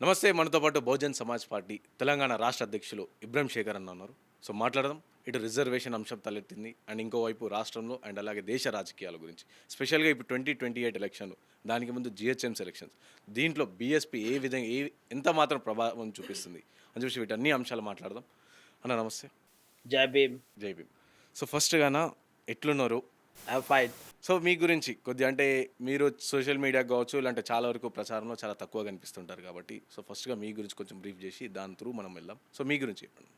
నమస్తే. మనతో పాటు బహుజన్ సమాజ్ పార్టీ తెలంగాణ రాష్ట్ర అధ్యక్షులు ఇబ్రాహిం శేఖర్ అన్న ఉన్నారు. సో మాట్లాడదాం. ఇటు రిజర్వేషన్ అంశం తలెత్తింది అండ్ ఇంకోవైపు రాష్ట్రంలో అండ్ అలాగే దేశ రాజకీయాల గురించి, స్పెషల్గా ఇప్పుడు 2028 ఎలక్షన్లు, దానికి ముందు జిహెచ్ఎంసీ ఎలక్షన్స్, దీంట్లో బీఎస్పీ ఏ విధంగా ఎంత మాత్రం ప్రభావం చూపిస్తుంది అని చూసి వీటన్ని అంశాలు మాట్లాడదాం. అన్న నమస్తే. జై భీమ్. జై భీమ్. సో ఫస్ట్గాన ఎట్లున్నారు? ఫైన్. సో మీ గురించి కొద్దిగా, అంటే మీరు సోషల్ మీడియా కావచ్చు, ఇలాంటి చాలా వరకు ప్రచారంలో చాలా తక్కువ కనిపిస్తుంటారు కాబట్టి, సో ఫస్ట్గా మీ గురించి కొంచెం బ్రీఫ్ చేసి దాని త్రూ మనం వెళ్దాం. సో మీ గురించి చెప్పండి.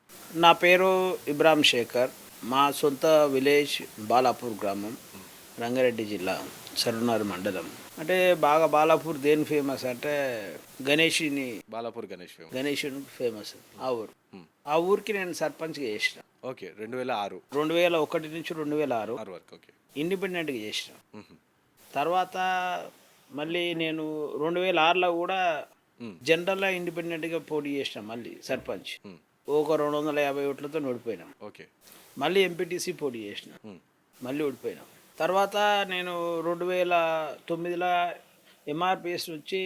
నా పేరు ఇబ్రాహిం శేఖర్. మా సొంత విలేజ్ బాలాపూర్ గ్రామం, రంగారెడ్డి జిల్లా, సరునార్ మండలం. అంటే బాగా బాలాపూర్ దేని ఫేమస్ అంటే గణేషుని, బాలాపూర్ గణేష్ ఫేమస్. గణేషుని ఫేమస్ ఆ ఊరు. ఆ ఊరికి నేను సర్పంచ్గా చేసిన. ఓకే. 2006 2001 నుంచి 2006 వరకు. ఓకే. ఇండిపెండెంట్గా చేసిన. తర్వాత మళ్ళీ నేను 2006లో కూడా జనరల్గా ఇండిపెండెంట్గా పోటీ చేసిన. మళ్ళీ సర్పంచ్ ఒక 250 ఓట్లతో ఓడిపోయినాం. ఓకే. మళ్ళీ ఎంపీటీసీ పోటీ చేసిన, మళ్ళీ ఓడిపోయినాం. తర్వాత నేను 2009లో ఎంఆర్పిఎస్ నుంచి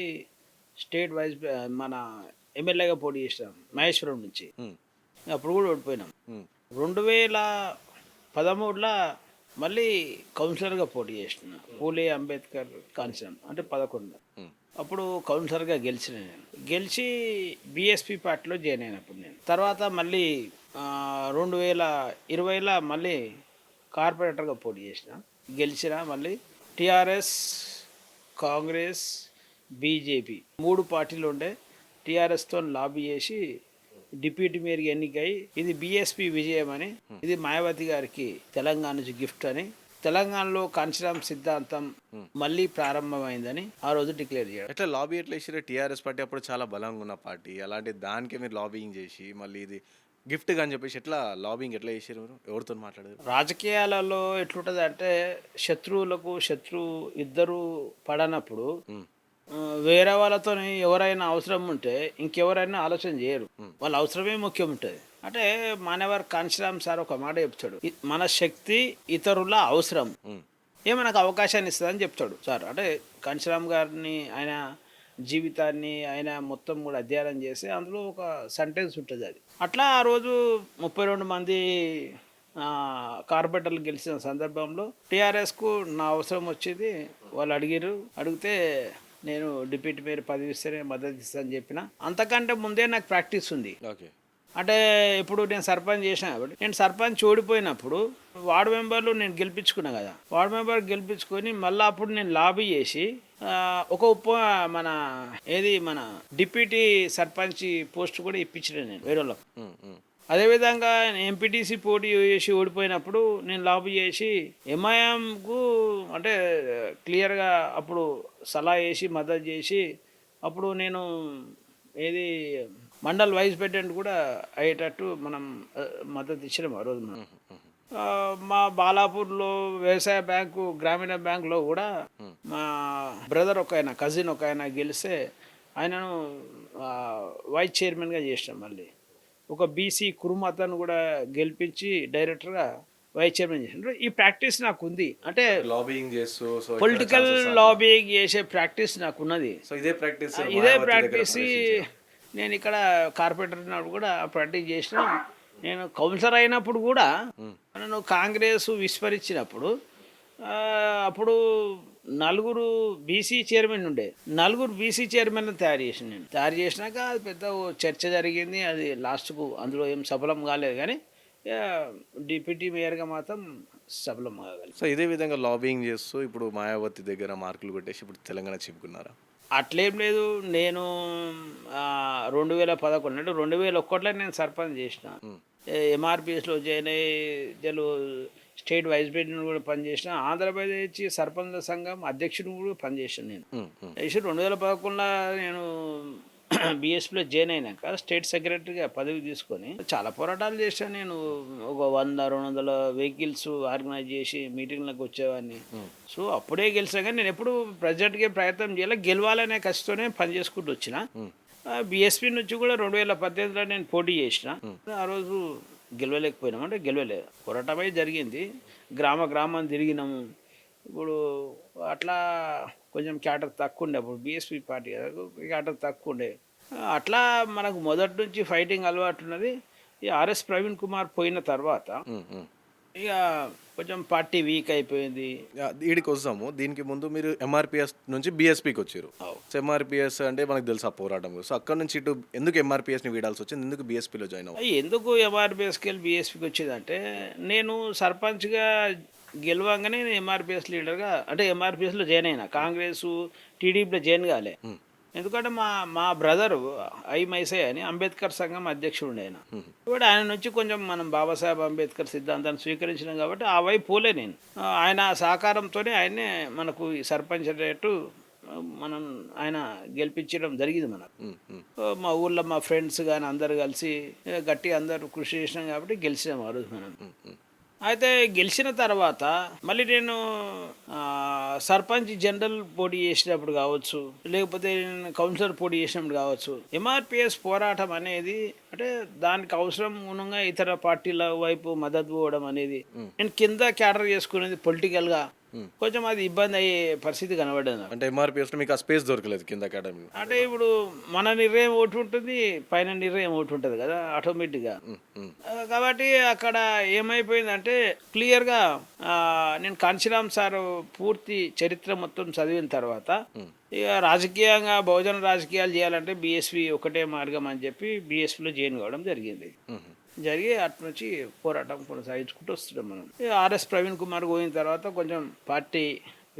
స్టేట్ వైస్ మన ఎమ్మెల్యేగా పోటీ చేసినాం మహేశ్వరం నుంచి. అప్పుడు కూడా ఓడిపోయినాం. 2013లో మళ్ళీ కౌన్సిలర్గా పోటీ చేసిన, పూలే అంబేద్కర్ కాన్స్టిట్యూన్సీ అంటే 11. అప్పుడు కౌన్సిలర్గా గెలిచిన. నేను గెలిచి బీఎస్పీ పార్టీలో జాయిన్ అయినప్పుడు నేను. తర్వాత మళ్ళీ 2020లో మళ్ళీ కార్పొరేటర్గా పోటీ చేసిన, గెలిచిన. మళ్ళీ టీఆర్ఎస్, కాంగ్రెస్, బీజేపీ 3 పార్టీలు ఉండే. టీఆర్ఎస్తో లాబీ చేసి డిప్యూటీ మేయర్కి ఎన్నికై ఇది బీఎస్పీ విజయం అని, ఇది మాయావతి గారికి తెలంగాణ నుంచి గిఫ్ట్ అని, తెలంగాణలో కాంచీరామ్ సిద్ధాంతం మళ్ళీ ప్రారంభమైందని ఆ రోజు డిక్లేర్ చేయడం. ఎట్లా లాబీ ఎట్లా చేసారు? టీఆర్ఎస్ పార్టీ అప్పుడు చాలా బలంగా ఉన్న పార్టీ, అలాంటి దానికి మీరు లాబింగ్ చేసి మళ్ళీ ఇది గిఫ్ట్గా అని చెప్పేసి ఎట్లా లాబింగ్ ఎట్లా చేసారు? మీరు ఎవరితో మాట్లాడారు? రాజకీయాలలో ఎట్లుంటుంది అంటే శత్రువులకు ఇద్దరు పడనప్పుడు వేరే వాళ్ళతో ఎవరైనా అవసరం ఉంటే ఇంకెవరైనా ఆలోచన చేయరు, వాళ్ళ అవసరమే ముఖ్యం ఉంటుంది. అంటే మానవర్ కాంశీరామ్ సార్ ఒక మాట చెప్తాడు, మన శక్తి ఇతరుల అవసరం మనకు అవకాశాన్ని ఇస్తుందని చెప్తాడు సార్. అంటే కాంశీరామ్ గారిని, ఆయన జీవితాన్ని ఆయన మొత్తం కూడా అధ్యయనం చేసి అందులో ఒక సెంటెన్స్ ఉంటుంది. అది అట్లా ఆ రోజు 32 మంది కార్పొరేటర్లు గెలిచిన సందర్భంలో టీఆర్ఎస్కు నా అవసరం వచ్చేది. వాళ్ళు అడిగితే నేను డిప్యూటీ మేయర్ పదవి ఇస్తేనే మద్దతు ఇస్తానని చెప్పిన. అంతకంటే ముందే నాకు ప్రాక్టీస్ ఉంది. ఓకే. అంటే ఇప్పుడు నేను సర్పంచ్ చేసిన కాబట్టి, నేను సర్పంచ్ ఓడిపోయినప్పుడు వార్డు మెంబర్లు నేను గెలిపించుకున్నా కదా, వార్డు మెంబర్ గెలిపించుకొని మళ్ళీ అప్పుడు నేను లాబీ చేసి మన డిప్యూటీ సర్పంచ్ పోస్ట్ కూడా ఇప్పించిన నేను వేరే వాళ్ళకు. అదేవిధంగా ఎంపీటీసీ పోటీ చేసి ఓడిపోయినప్పుడు నేను లాబీ చేసి ఎంఐఎంకు అంటే క్లియర్గా అప్పుడు సలహా చేసి మద్దతు చేసి అప్పుడు నేను మండల్ వైస్ ప్రెసిడెంట్ కూడా అయ్యేటట్టు మనం మద్దతు ఇచ్చినాం ఆ రోజు. మనం మా బాలాపూర్లో వ్యవసాయ బ్యాంకు, గ్రామీణ బ్యాంకులో కూడా మా బ్రదర్ కజిన్ ఒక ఆయన గెలిస్తే ఆయనను వైస్ చైర్మన్గా చేసినాం. మళ్ళీ ఒక బీసీ కురుమతను కూడా గెలిపించి డైరెక్టర్గా వైస్ చైర్మన్ చేసినారు. ఈ ప్రాక్టీస్ నాకు ఉంది. అంటే లాబింగ్ చేస్తూ పొలిటికల్ లాబింగ్ చేసే ప్రాక్టీస్ నాకు ఉన్నది. ఇదే ప్రాక్టీస్ నేను ఇక్కడ కార్పొరేటర్ ఉన్నప్పుడు కూడా ప్రాక్టీస్ చేసిన. నేను కౌన్సిలర్ అయినప్పుడు కూడా నన్ను కాంగ్రెస్ విస్మరించినప్పుడు అప్పుడు 4 బీసీ చైర్మన్ ఉండే, 4 బీసీ చైర్మన్ తయారు చేసినాక అది పెద్ద చర్చ జరిగింది. అది లాస్ట్కు అందులో ఏం సఫలం కాలేదు, కానీ డిప్యూటీ మేయర్గా మాత్రం సఫలం కాగలదు. సో ఇదే విధంగా లాబింగ్ చేస్తూ ఇప్పుడు మాయావతి దగ్గర మార్కులు కొట్టేసి ఇప్పుడు తెలంగాణ చెప్పుకున్నారా? అట్లేం లేదు. నేను 2011 అంటే 2001లో నేను సర్పంచ్ చేసిన. ఎంఆర్పిఎస్లో జాయిన్ అయ్యి స్టేట్ వైస్ ప్రెసిడెంట్ కూడా పనిచేసిన. ఆంధ్రప్రదేశ్ సర్పంచ్ సంఘం అధ్యక్షుడు కూడా పనిచేసాను నేను. 2011లో నేను బీఎస్పీలో జాయిన్ అయినాక స్టేట్ సెక్రటరీగా పదవి తీసుకొని చాలా పోరాటాలు చేశాను. నేను ఒక 100-200 వెహికల్స్ ఆర్గనైజ్ చేసి మీటింగ్లకు వచ్చేవాడిని. సో అప్పుడే గెలిచా, కానీ నేను ఎప్పుడు ప్రెసిడెంట్గా ప్రయత్నం చేయాలి, గెలవాలనే కష్టతోనే పనిచేసుకుంటూ వచ్చిన. బీఎస్పీ నుంచి కూడా 2018లో నేను పోటీ చేసిన. ఆ రోజు గెలవలేకపోయినాం, అంటే గెలవలేదు, పోరాటమై జరిగింది. గ్రామం తిరిగినాము. ఇప్పుడు అట్లా కొంచెం క్యాటర్ తక్కువ ఉండే, అప్పుడు బీఎస్పీ పార్టీ క్యాటర్ తక్కువ ఉండే. అట్లా మనకు మొదటి నుంచి ఫైటింగ్ అలవాటు ఉన్నది. ఈ ఆర్ఎస్ ప్రవీణ్ కుమార్ పోయిన తర్వాత ఇక కొంచెం పార్టీ వీక్ అయిపోయింది. ఈడికి వస్తాము. దీనికి ముందు మీరు ఎంఆర్పిఎస్ నుంచి బీఎస్పీకి వచ్చారు. అవు. సో ఎంఆర్పిఎస్ అంటే మనకు తెలుసు ఆ పోరాటం. సో అక్కడ నుంచి ఇటు ఎందుకు ఎంఆర్పిఎస్ని వీడాల్సి వచ్చింది, ఎందుకు బీఎస్పీలో జాయిన్ అవ్వాలి? ఎందుకు ఎంఆర్పిఎస్కి వెళ్ళి బీఎస్పీకి వచ్చేదంటే, నేను సర్పంచ్గా గెలవంగానే నేను ఎంఆర్పిఎస్ లీడర్గా అంటే ఎంఆర్పిఎస్లో జాయిన్ అయినా. కాంగ్రెస్ టీడీపీలో జాయిన్ కాలే. ఎందుకంటే మా బ్రదరు మైసయ్య అని అంబేద్కర్ సంఘం అధ్యక్షుడు ఆయన. ఇప్పుడు ఆయన నుంచి కొంచెం మనం బాబాసాహెబ్ అంబేద్కర్ సిద్ధాంతాన్ని స్వీకరించినాం కాబట్టి ఆ వైపు పోలే నేను. ఆయన సహకారంతోనే ఆయన్నే మనకు ఈ సర్పంచ్ రేటు మనం ఆయన గెలిపించడం జరిగింది మనకు. మా ఊళ్ళో మా ఫ్రెండ్స్ కానీ అందరు కలిసి గట్టి అందరూ కృషి చేసినాం కాబట్టి గెలిచినాం ఆ రోజు మనం. అయితే గెలిచిన తర్వాత మళ్ళీ నేను సర్పంచ్ జనరల్ పోటీ చేసినప్పుడు కావచ్చు, లేకపోతే నేను కౌన్సిలర్ పోటీ చేసినప్పుడు కావచ్చు, ఎంఆర్పిఎస్ పోరాటం అనేది అంటే దానికి అవసరం గుణంగా ఇతర పార్టీల వైపు మద్దతు పోవడం అనేది నేను కింద క్యాడర్ చేసుకునేది పొలిటికల్గా కొంచెం అది ఇబ్బంది అయ్యే పరిస్థితి కనబడ్డది నాకు. అంటే ఎంఆర్పిఎస్లో మీకు ఆ స్పేస్ దొరకలేదు కింద అకాడమీ. అంటే ఇప్పుడు మన నిర్ణయం ఒకటి ఉంటుంది, పైన నిర్ణయం ఒకటి ఉంటుంది కదా ఆటోమేటిక్గా. కాబట్టి అక్కడ ఏమైపోయిందంటే క్లియర్గా నేను కాంచీరామ్ సార్ పూర్తి చరిత్ర మొత్తం చదివిన తర్వాత ఇక రాజకీయంగా బహుజన రాజకీయాలు చేయాలంటే బీఎస్పీ ఒకటే మార్గం అని చెప్పి బీఎస్పీలో జాయిన్ కావడం జరిగింది. జరిగి అటు నుంచి పోరాటం కొనసాగించుకుంటూ వస్తున్నాం మనం. ఆర్ఎస్ ప్రవీణ్ కుమార్ పోయిన తర్వాత కొంచెం పార్టీ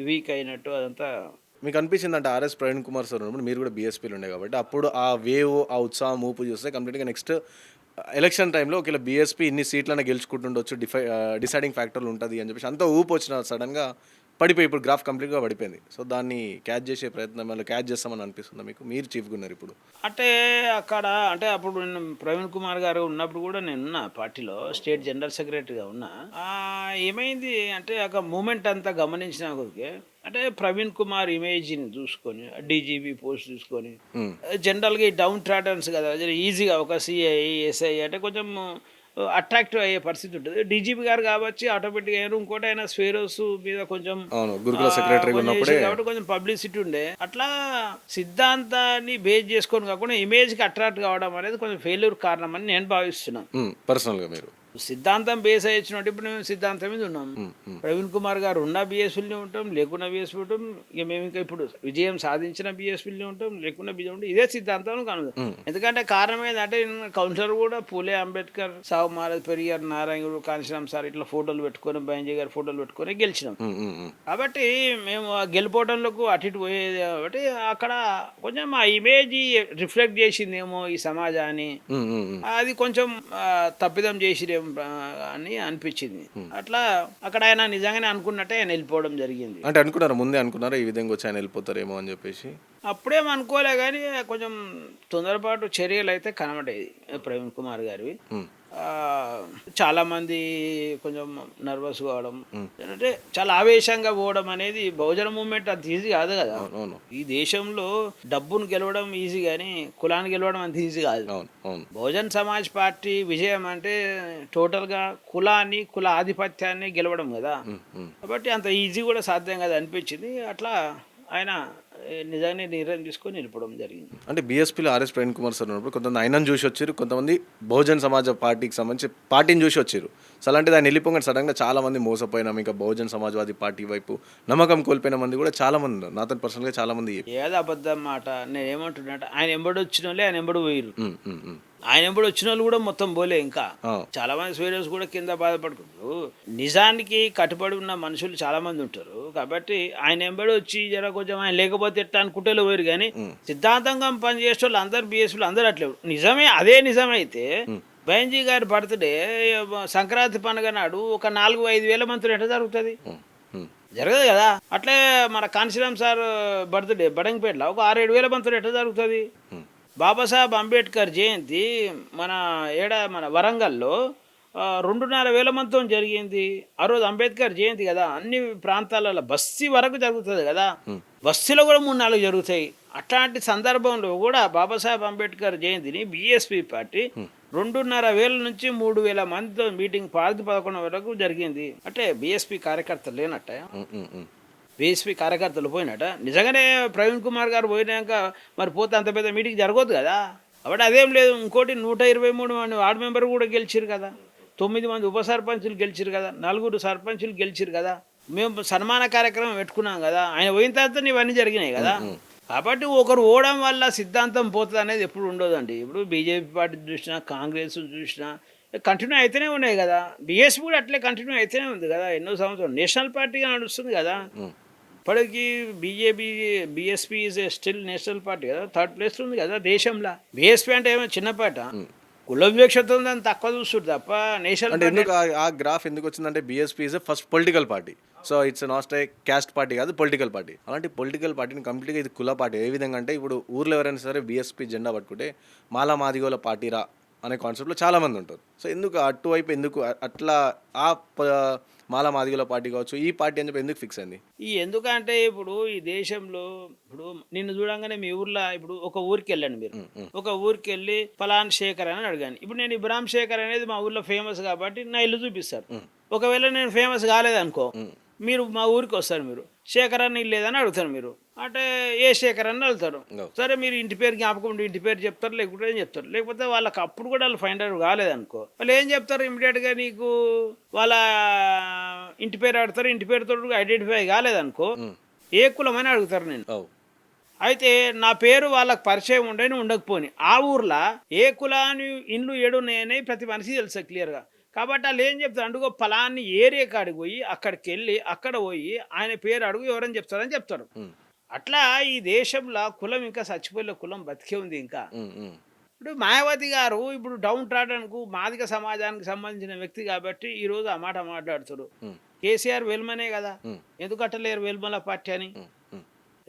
వీక్ అయినట్టు అదంతా మీకు అనిపించింది. అంటే ఆర్ఎస్ ప్రవీణ్ కుమార్ సార్ ఉన్నప్పుడు మీరు కూడా బీఎస్పీలో ఉండే కాబట్టి అప్పుడు ఆ వేవ్, ఆ ఉత్సాహం, ఊపు చూస్తే కంప్లీట్గా నెక్స్ట్ ఎలక్షన్ టైంలో ఒకవేళ బీఎస్పీ ఇన్ని సీట్లనే గెలుచుకుంటుండొచ్చు, డిసైడింగ్ ఫ్యాక్టర్లు ఉంటుంది అని చెప్పేసి అంత ఊపు వచ్చిన సడన్గా పడిపోయి ఇప్పుడు గ్రాఫ్ కంప్లీట్గా పడిపోయింది. సో దాన్ని క్యాచ్ చేసే ప్రయత్నం మళ్ళీ క్యాచ్ చేస్తామని అనిపిస్తుందా మీకు? మీరు చీఫ్గా ఉన్నారు ఇప్పుడు. అంటే అక్కడ అంటే అప్పుడు నేను ప్రవీణ్ కుమార్ గారు ఉన్నప్పుడు కూడా నేను ఉన్నా పార్టీలో, స్టేట్ జనరల్ సెక్రటరీగా ఉన్నా. ఏమైంది అంటే ఒక మూమెంట్ అంతా గమనించిన కొద్దిగా అంటే ప్రవీణ్ కుమార్ ఇమేజ్ని చూసుకొని డీజీపీ పోస్ట్ చూసుకొని జనరల్గా ఈ డౌన్ ట్రాడన్స్ కదా ఈజీగా ఒక సిఐ ఎస్ఐ అంటే కొంచెం అట్రాక్టివ్ అయ్యే పరిస్థితి ఉంటుంది. డీజీపీ గారు కాబట్టి ఆటోమేటిక్గా ఇంకోటి అయినా స్వేరోస్ మీద కొంచెం కాబట్టి కొంచెం పబ్లిసిటీ ఉండే. అట్లా సిద్ధాంతాన్ని బేస్ చేసుకొని కాకుండా ఇమేజ్కి అట్రాక్ట్ కావడం అనేది కొంచెం ఫెయిల్యూర్ కారణం అని నేను భావిస్తున్నాను పర్సనల్గా. మీరు సిద్ధాంతం బేస్ అయ్యించినట్టు ఇప్పుడు మేము సిద్ధాంతం మీద ఉన్నాం. ప్రవీణ్ కుమార్ గారు ఉన్న బీఎస్పీలో ఉంటాం, లేకున్నా బీఎస్పీ ఉంటాం. ఇక మేము ఇంకా ఇప్పుడు విజయం సాధించిన బీఎస్పీలో ఉంటాం, లేకున్నా బీజం ఉంటాం. ఇదే సిద్ధాంతం కనుక. ఎందుకంటే కారణం ఏంటంటే కౌన్సిలర్ కూడా పూలే అంబేద్కర్, సావు మహారాజ్, పెరియార్, నారాయణ, కాంశీరామ్ సార్ ఇట్లా ఫోటోలు పెట్టుకొని బైంజీ గారి ఫోటోలు పెట్టుకొని గెలిచినాం. కాబట్టి మేము గెలిపోవడంలోకి అటు ఇటు పోయేది కాబట్టి అక్కడ కొంచెం ఆ ఇమేజ్ రిఫ్లెక్ట్ చేసిందేమో ఈ సమాజాన్ని, అది కొంచెం తప్పిదం చేసిరేమో అని అనిపించింది. అట్లా అక్కడ ఆయన నిజంగానే అనుకున్నట్టే ఆయన వెళ్ళిపోవడం జరిగింది. అంటే అనుకున్నారా, ముందే అనుకున్నారా ఈ విధంగా వచ్చి ఆయన వెళ్ళిపోతారేమో అని చెప్పేసి? అప్పుడేం అనుకోలే కానీ కొంచెం తొందరపాటు చర్యలు అయితే కనబడేది ప్రవీణ్ కుమార్ గారివి. చాలామంది కొంచెం నర్వస్ కావడం అంటే చాలా ఆవేశంగా పోవడం అనేది బహుజన మూవ్మెంట్ అంత ఈజీ కాదు కదా. ఈ దేశంలో డబ్బును గెలవడం ఈజీ కానీ కులాన్ని గెలవడం అంత ఈజీ కాదు. బహుజన్ సమాజ్ పార్టీ విజయం అంటే టోటల్గా కులాన్ని, కుల ఆధిపత్యాన్ని గెలవడం కదా. కాబట్టి అంత ఈజీ కూడా సాధ్యం కదా అనిపించింది. అట్లా ఆయన నిజంగానే నిర్ణయం తీసుకొని వెళ్ళిపోవడం జరిగింది. అంటే బీఎస్పీలో ఆర్ఎస్ ప్రవీణ్ కుమార్ సార్ ఉన్నప్పుడు కొంతమంది ఆయనను చూసి వచ్చారు, కొంతమంది బహుజన్ సమాజ్ పార్టీకి సంబంధించి పార్టీని చూసి వచ్చారు. సో అలాంటిది ఆయన వెళ్ళిపోగానే సడన్గా చాలామంది మోసపోయినాం, ఇంకా బహుజన్ సమాజ్వాదీ పార్టీ వైపు నమ్మకం కోల్పోయిన మంది కూడా చాలామంది ఉన్నారు. నాతో పర్సనల్గా చాలామంది ఏదో అబద్ధం మాట. నేను ఏమంటున్నా, ఆయన ఎంబడి వచ్చిన వాళ్ళే ఆయన ఎంబడి పోయారు. ఆయన ఎంబడి వచ్చిన వాళ్ళు కూడా మొత్తం పోలే. ఇంకా చాలా మంది స్వేరియర్స్ కూడా కింద బాధపడుకుంటారు. నిజానికి కట్టుబడి ఉన్న మనుషులు చాలా మంది ఉంటారు. కాబట్టి ఆయన ఎంబడి వచ్చి జర కొంచెం ఆయన లేకపోతే ఎట్లా అనుకుంటే పోయారు. కానీ సిద్ధాంతంగా పనిచేసే వాళ్ళు అందరు బీఎస్పీలు అందరూ అట్లే నిజమే. అదే నిజమైతే బైంజీ గారి బర్త్డే సంక్రాంతి పండుగ నాడు ఒక 4-5 వేల మందితో ఎట్లా జరుగుతుంది? జరగదు కదా. అట్లే మన కాంశీరామ్ సార్ బర్త్డే బడంగపేటలో ఒక 6-7 వేల మందితో ఎట్లా జరుగుతుంది? బాబాసాహెబ్ అంబేద్కర్ జయంతి మన వరంగల్లో 2,500 మందితో జరిగింది. ఆ రోజు అంబేద్కర్ జయంతి కదా. అన్ని ప్రాంతాలలో బస్తీ వరకు జరుగుతుంది కదా. బస్తీలో కూడా 3-4 జరుగుతాయి. అట్లాంటి సందర్భంలో కూడా బాబాసాహెబ్ అంబేద్కర్ జయంతిని బీఎస్పీ పార్టీ 2,500 నుంచి 3,000 మందితో మీటింగ్ 10-11 వరకు జరిగింది. అంటే బీఎస్పీ కార్యకర్తలు లేనట్ట. బీఎస్పీ కార్యకర్తలు పోయినట నిజంగానే ప్రవీణ్ కుమార్ గారు పోయినాక మరి పోతే అంత పెద్ద మీటింగ్ జరగదు కదా. కాబట్టి అదేం లేదు. ఇంకోటి 123 మంది వార్డు మెంబర్ కూడా గెలిచిరు కదా, 9 మంది ఉప సర్పంచులు గెలిచిరు కదా, 4 సర్పంచులు గెలిచిరు కదా, మేము సన్మాన కార్యక్రమం పెట్టుకున్నాం కదా, ఆయన పోయిన తర్వాత ఇవన్నీ జరిగినాయి కదా. కాబట్టి ఒకరు ఓడడం వల్ల సిద్ధాంతం పోతుంది అనేది ఎప్పుడు ఉండదండి. ఇప్పుడు బీజేపీ పార్టీ చూసినా కాంగ్రెస్ చూసినా కంటిన్యూ అయితేనే ఉన్నాయి కదా, బీఎస్పీ కూడా అట్లే కంటిన్యూ అయితేనే ఉంది కదా, ఎన్నో సంవత్సరాలు నేషనల్ పార్టీగా నడుస్తుంది కదా. ఇప్పటికి BSP is still national party కదా, 3rd ప్లేస్లో ఉంది కదా దేశంలో. బీఎస్పీ అంటే ఏమో చిన్న పార్టీ, కుల వివక్షత ఉందని తక్కువ చూస్తుంది తప్ప నేషనల్ అంటే ఎందుకు ఆ గ్రాఫ్ ఎందుకు వచ్చిందంటే BSP is first political party, so it's not a caste party కాదు, పొలిటికల్ పార్టీ. అలాంటి పొలిటికల్ పార్టీని కంప్లీట్గా ఇది కుల పార్టీ. ఏ విధంగా అంటే ఇప్పుడు ఊర్లో ఎవరైనా సరే బీఎస్పీ జెండా పట్టుకుంటే మాలా మాదిగోల పార్టీరా అనే కాన్సెప్ట్లో చాలామంది ఉంటారు. సో ఎందుకు అటువైపు ఎందుకు అట్లా ఆ మాలా మాదిగోల పార్టీ కావచ్చు ఈ పార్టీ అని చెప్పి ఎందుకు ఫిక్స్ అయింది? ఎందుకంటే ఇప్పుడు ఈ దేశంలో ఇప్పుడు నిన్ను చూడంగానే మీ ఊర్లో ఇప్పుడు ఒక ఊరికి వెళ్ళండి మీరు, ఒక ఊరికి వెళ్ళి ఫలాన్ శేఖర్ అని అడిగాను. ఇప్పుడు నేను ఇబ్రాహిం శేఖర్ అనేది మా ఊర్లో ఫేమస్ కాబట్టి నా ఇల్లు చూపిస్తారు. ఒకవేళ నేను ఫేమస్ కాలేదనుకో, మీరు మా ఊరికి వస్తారు, మీరు శేఖర్ అని ఇల్లు లేదని అడుగుతారు. మీరు అంటే ఏ శేఖర్ అని వెళ్తారు. సరే మీరు ఇంటి పేరు జ్ఞాపకం ఉంటే ఇంటి పేరు చెప్తారు, లేకుంటే ఏం చెప్తారు. లేకపోతే వాళ్ళకి అప్పుడు కూడా వాళ్ళు ఫైండ్ అవుట్ కాలేదనుకో, వాళ్ళు ఏం చెప్తారు, ఇమీడియట్గా నీకు వాళ్ళ ఇంటి పేరు అడుగుతారు. ఇంటి పేరుతో ఐడెంటిఫై కాలేదనుకో ఏ కులమని అడుగుతారు నేను. అయితే నా పేరు వాళ్ళకి పరిచయం ఉండని ఉండకపోని ఆ ఊర్లో ఏ కులాన్ని ఇండ్లు ఏడున్నాయని ప్రతి మనిషి తెలుసు క్లియర్గా. కాబట్టి వాళ్ళు ఏం చెప్తారు, అందుకో ఫలాన్ని ఏరియా కాడికి పోయి అక్కడికి వెళ్ళి అక్కడ పోయి ఆయన పేరు అడుగు ఎవరని చెప్తారని చెప్తారు. అట్లా ఈ దేశంలో కులం ఇంకా చచ్చిపోయిన కులం బతికే ఉంది ఇంకా. ఇప్పుడు మాయావతి గారు ఇప్పుడు డౌన్ ట్రాడన్కు మాదిక సమాజానికి సంబంధించిన వ్యక్తి కాబట్టి ఈరోజు ఆ మాట మాట్లాడుతారు. కేసీఆర్ వెల్మనే కదా, ఎందుకు అట్టలేరు వెల్మల పార్టీ అని.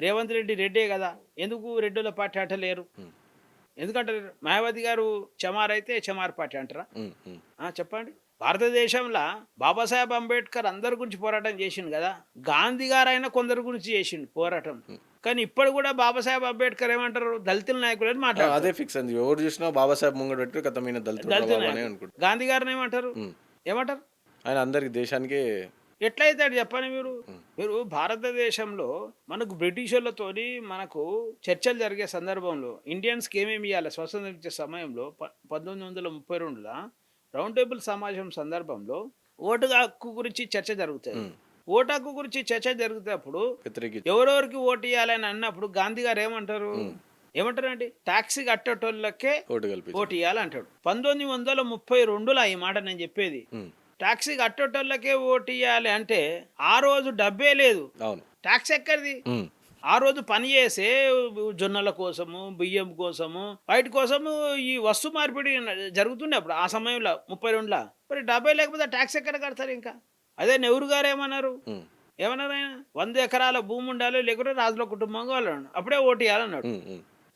రేవంత్ రెడ్డే కదా, ఎందుకు రెడ్డిల పార్టీ అట్టలేరు, ఎందుకంటే మాయావతి గారు చమార్ అయితే చమార్ పార్టీ అంటారా? చెప్పండి. భారతదేశంలో బాబాసాహెబ్ అంబేద్కర్ అందరి గురించి పోరాటం చేసిండు కదా, గాంధీ గారు అయినా కొందరి గురించి చేసిండు పోరాటం. కానీ ఇప్పుడు కూడా బాబాసాహెబ్ అంబేద్కర్ ఏమంటారు, దళితుల నాయకుడు అని మాట్లాడారు. అదే ఫిక్స్ అండి, ఎవరు చూసినా బాబాసాహెబ్ ముంగడు పెట్టి కథమైన దళితులు. గాంధీ గారిని ఏమంటారు, ఏమంటారు? ఆయన అందరికి దేశానికి ఎట్లయితాడు చెప్పండి మీరు. మీరు భారతదేశంలో మనకు బ్రిటిషర్లతోని మనకు చర్చలు జరిగే సందర్భంలో ఇండియన్స్కి ఏమేమి ఇవ్వాలి స్వతంత్రం ఇచ్చే సమయంలో 1932లో రౌండ్ టేబుల్ సమావేశం సందర్భంలో ఓటు హక్కు గురించి చర్చ జరుగుతుంది. ఓటు హక్కు గురించి చర్చ జరుగుతున్నప్పుడు ఎవరెవరికి ఓటు ఇవ్వాలని అన్నప్పుడు గాంధీ గారు ఏమంటారండి, ట్యాక్సీ కట్టేటోళ్ళకే ఓటు ఇవ్వాలంటాడు. 1932లో ఈ మాట నేను చెప్పేది. ట్యాక్సీ కట్టేటోళ్ళకే ఓటు ఇవ్వాలి అంటే ఆ రోజు డబ్బే లేదు, ట్యాక్స్ ఎక్కడిది? ఆ రోజు పని చేసే జొన్నల కోసము, బియ్యం కోసము, వాటి కోసము ఈ వస్తు మార్పిడి జరుగుతుండే అప్పుడు ఆ సమయంలో 32లో. మరి డబ్బే లేకపోతే ట్యాక్స్ ఎక్కడ కడతారు? ఇంకా అదే నెహ్రూ గారు ఏమన్నారు ఆయన 100 ఎకరాల భూమి ఉండాలి, లేకుంటే రాజుల కుటుంబంగా వాళ్ళు అప్పుడే ఓటు ఇవ్వాలన్నాడు.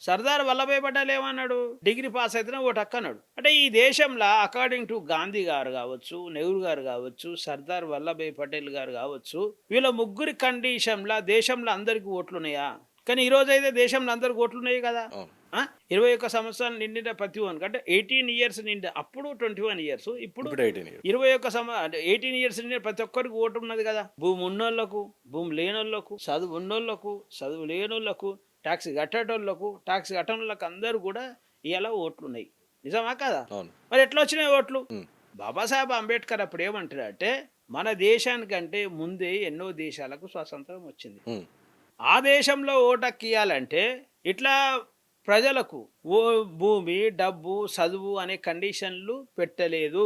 సర్దార్ వల్లభాయ్ పటేల్ ఏమన్నాడు, డిగ్రీ పాస్ అయితేనే ఓటు హక్కు అన్నాడు. అంటే ఈ దేశంలో అకార్డింగ్ టు గాంధీ గారు కావచ్చు, నెహ్రూ గారు కావచ్చు, సర్దార్ వల్లభాయ్ పటేల్ గారు కావచ్చు, వీళ్ళ ముగ్గురి కండిషన్లో దేశంలో అందరికి ఓట్లున్నాయా? కానీ ఈ రోజు అయితే దేశంలో అందరికి ఓట్లున్నాయి కదా. 21 సంవత్సరాలు నిండిన ప్రతి ఒక్కరికి, అంటే 18 ఇయర్స్ నిండి అప్పుడు 21 ఇయర్స్, ఇప్పుడు 18 ఇయర్స్ నిండిన ప్రతి ఒక్కరికి ఓటు ఉన్నది కదా. భూమి ఉన్నోళ్లకు, భూమి లేనోళ్లకు, చదువు ఉన్నోళ్లకు, చదువు లేనోళ్లకు, ట్యాక్స్ కట్టేటోళ్ళకు, ట్యాక్స్ కట్టనోళ్ళకు అందరూ కూడా ఇలా ఓట్లు ఉన్నాయి. నిజమా కదా? మరి ఎట్లా వచ్చినాయి ఓట్లు? బాబాసాహెబ్ అంబేద్కర్ అప్పుడు ఏమంటాడంటే మన దేశానికంటే ముందే ఎన్నో దేశాలకు స్వాతంత్రం వచ్చింది. ఆ దేశంలో ఓటు హక్కు ఇవ్వాలంటే ఇట్లా ప్రజలకు భూమి, డబ్బు, చదువు అనే కండిషన్లు పెట్టలేదు.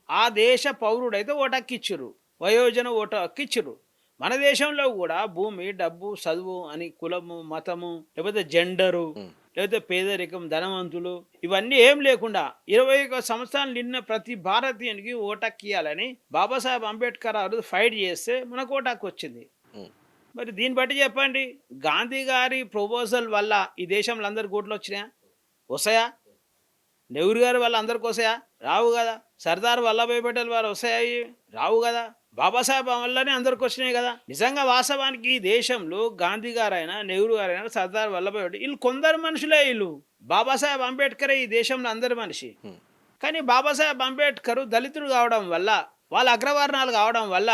ఆ దేశ పౌరుడైతే ఓటు హక్కు ఇచ్చారు, వయోజన ఓటు హక్కు ఇచ్చారు. మన దేశంలో కూడా భూమి, డబ్బు, చదువు అని కులము, మతము, లేకపోతే జెండరు, లేకపోతే పేదరికం, ధనవంతులు ఇవన్నీ ఏం లేకుండా 21 సంవత్సరాలు నిన్న ప్రతి భారతీయునికి ఓటు హక్కు ఇవ్వాలని బాబాసాహెబ్ అంబేద్కర్ గారు ఫైట్ చేస్తే మనకు ఓటు హక్కు వచ్చింది. మరి దీన్ని బట్టి చెప్పండి, గాంధీ గారి ప్రపోజల్ వల్ల ఈ దేశంలో అందరికి ఓట్లు వచ్చినాయా? వస్తాయా? నెహ్రూ గారి వల్ల అందరికి వస్తాయా? రావు కదా. సర్దార్ వల్లభాయ్ పటేల్ వారు వస్తాయి? రావు కదా. బాబాసాహెబ్ వల్లనే అందరికి వచ్చినాయి కదా. నిజంగా వాస్తవానికి ఈ దేశంలో గాంధీ గారైనా, నెహ్రూ గారైనా, సర్దార్ వల్లభాయ్ పటేల్ వీళ్ళు కొందరు మనుషులే. వీళ్ళు బాబాసాహెబ్ అంబేద్కర్ ఈ దేశంలో అందరి మనిషి. కానీ బాబాసాహెబ్ అంబేద్కర్ దళితుడు కావడం వల్ల, వాళ్ళ అగ్రవర్ణాలు కావడం వల్ల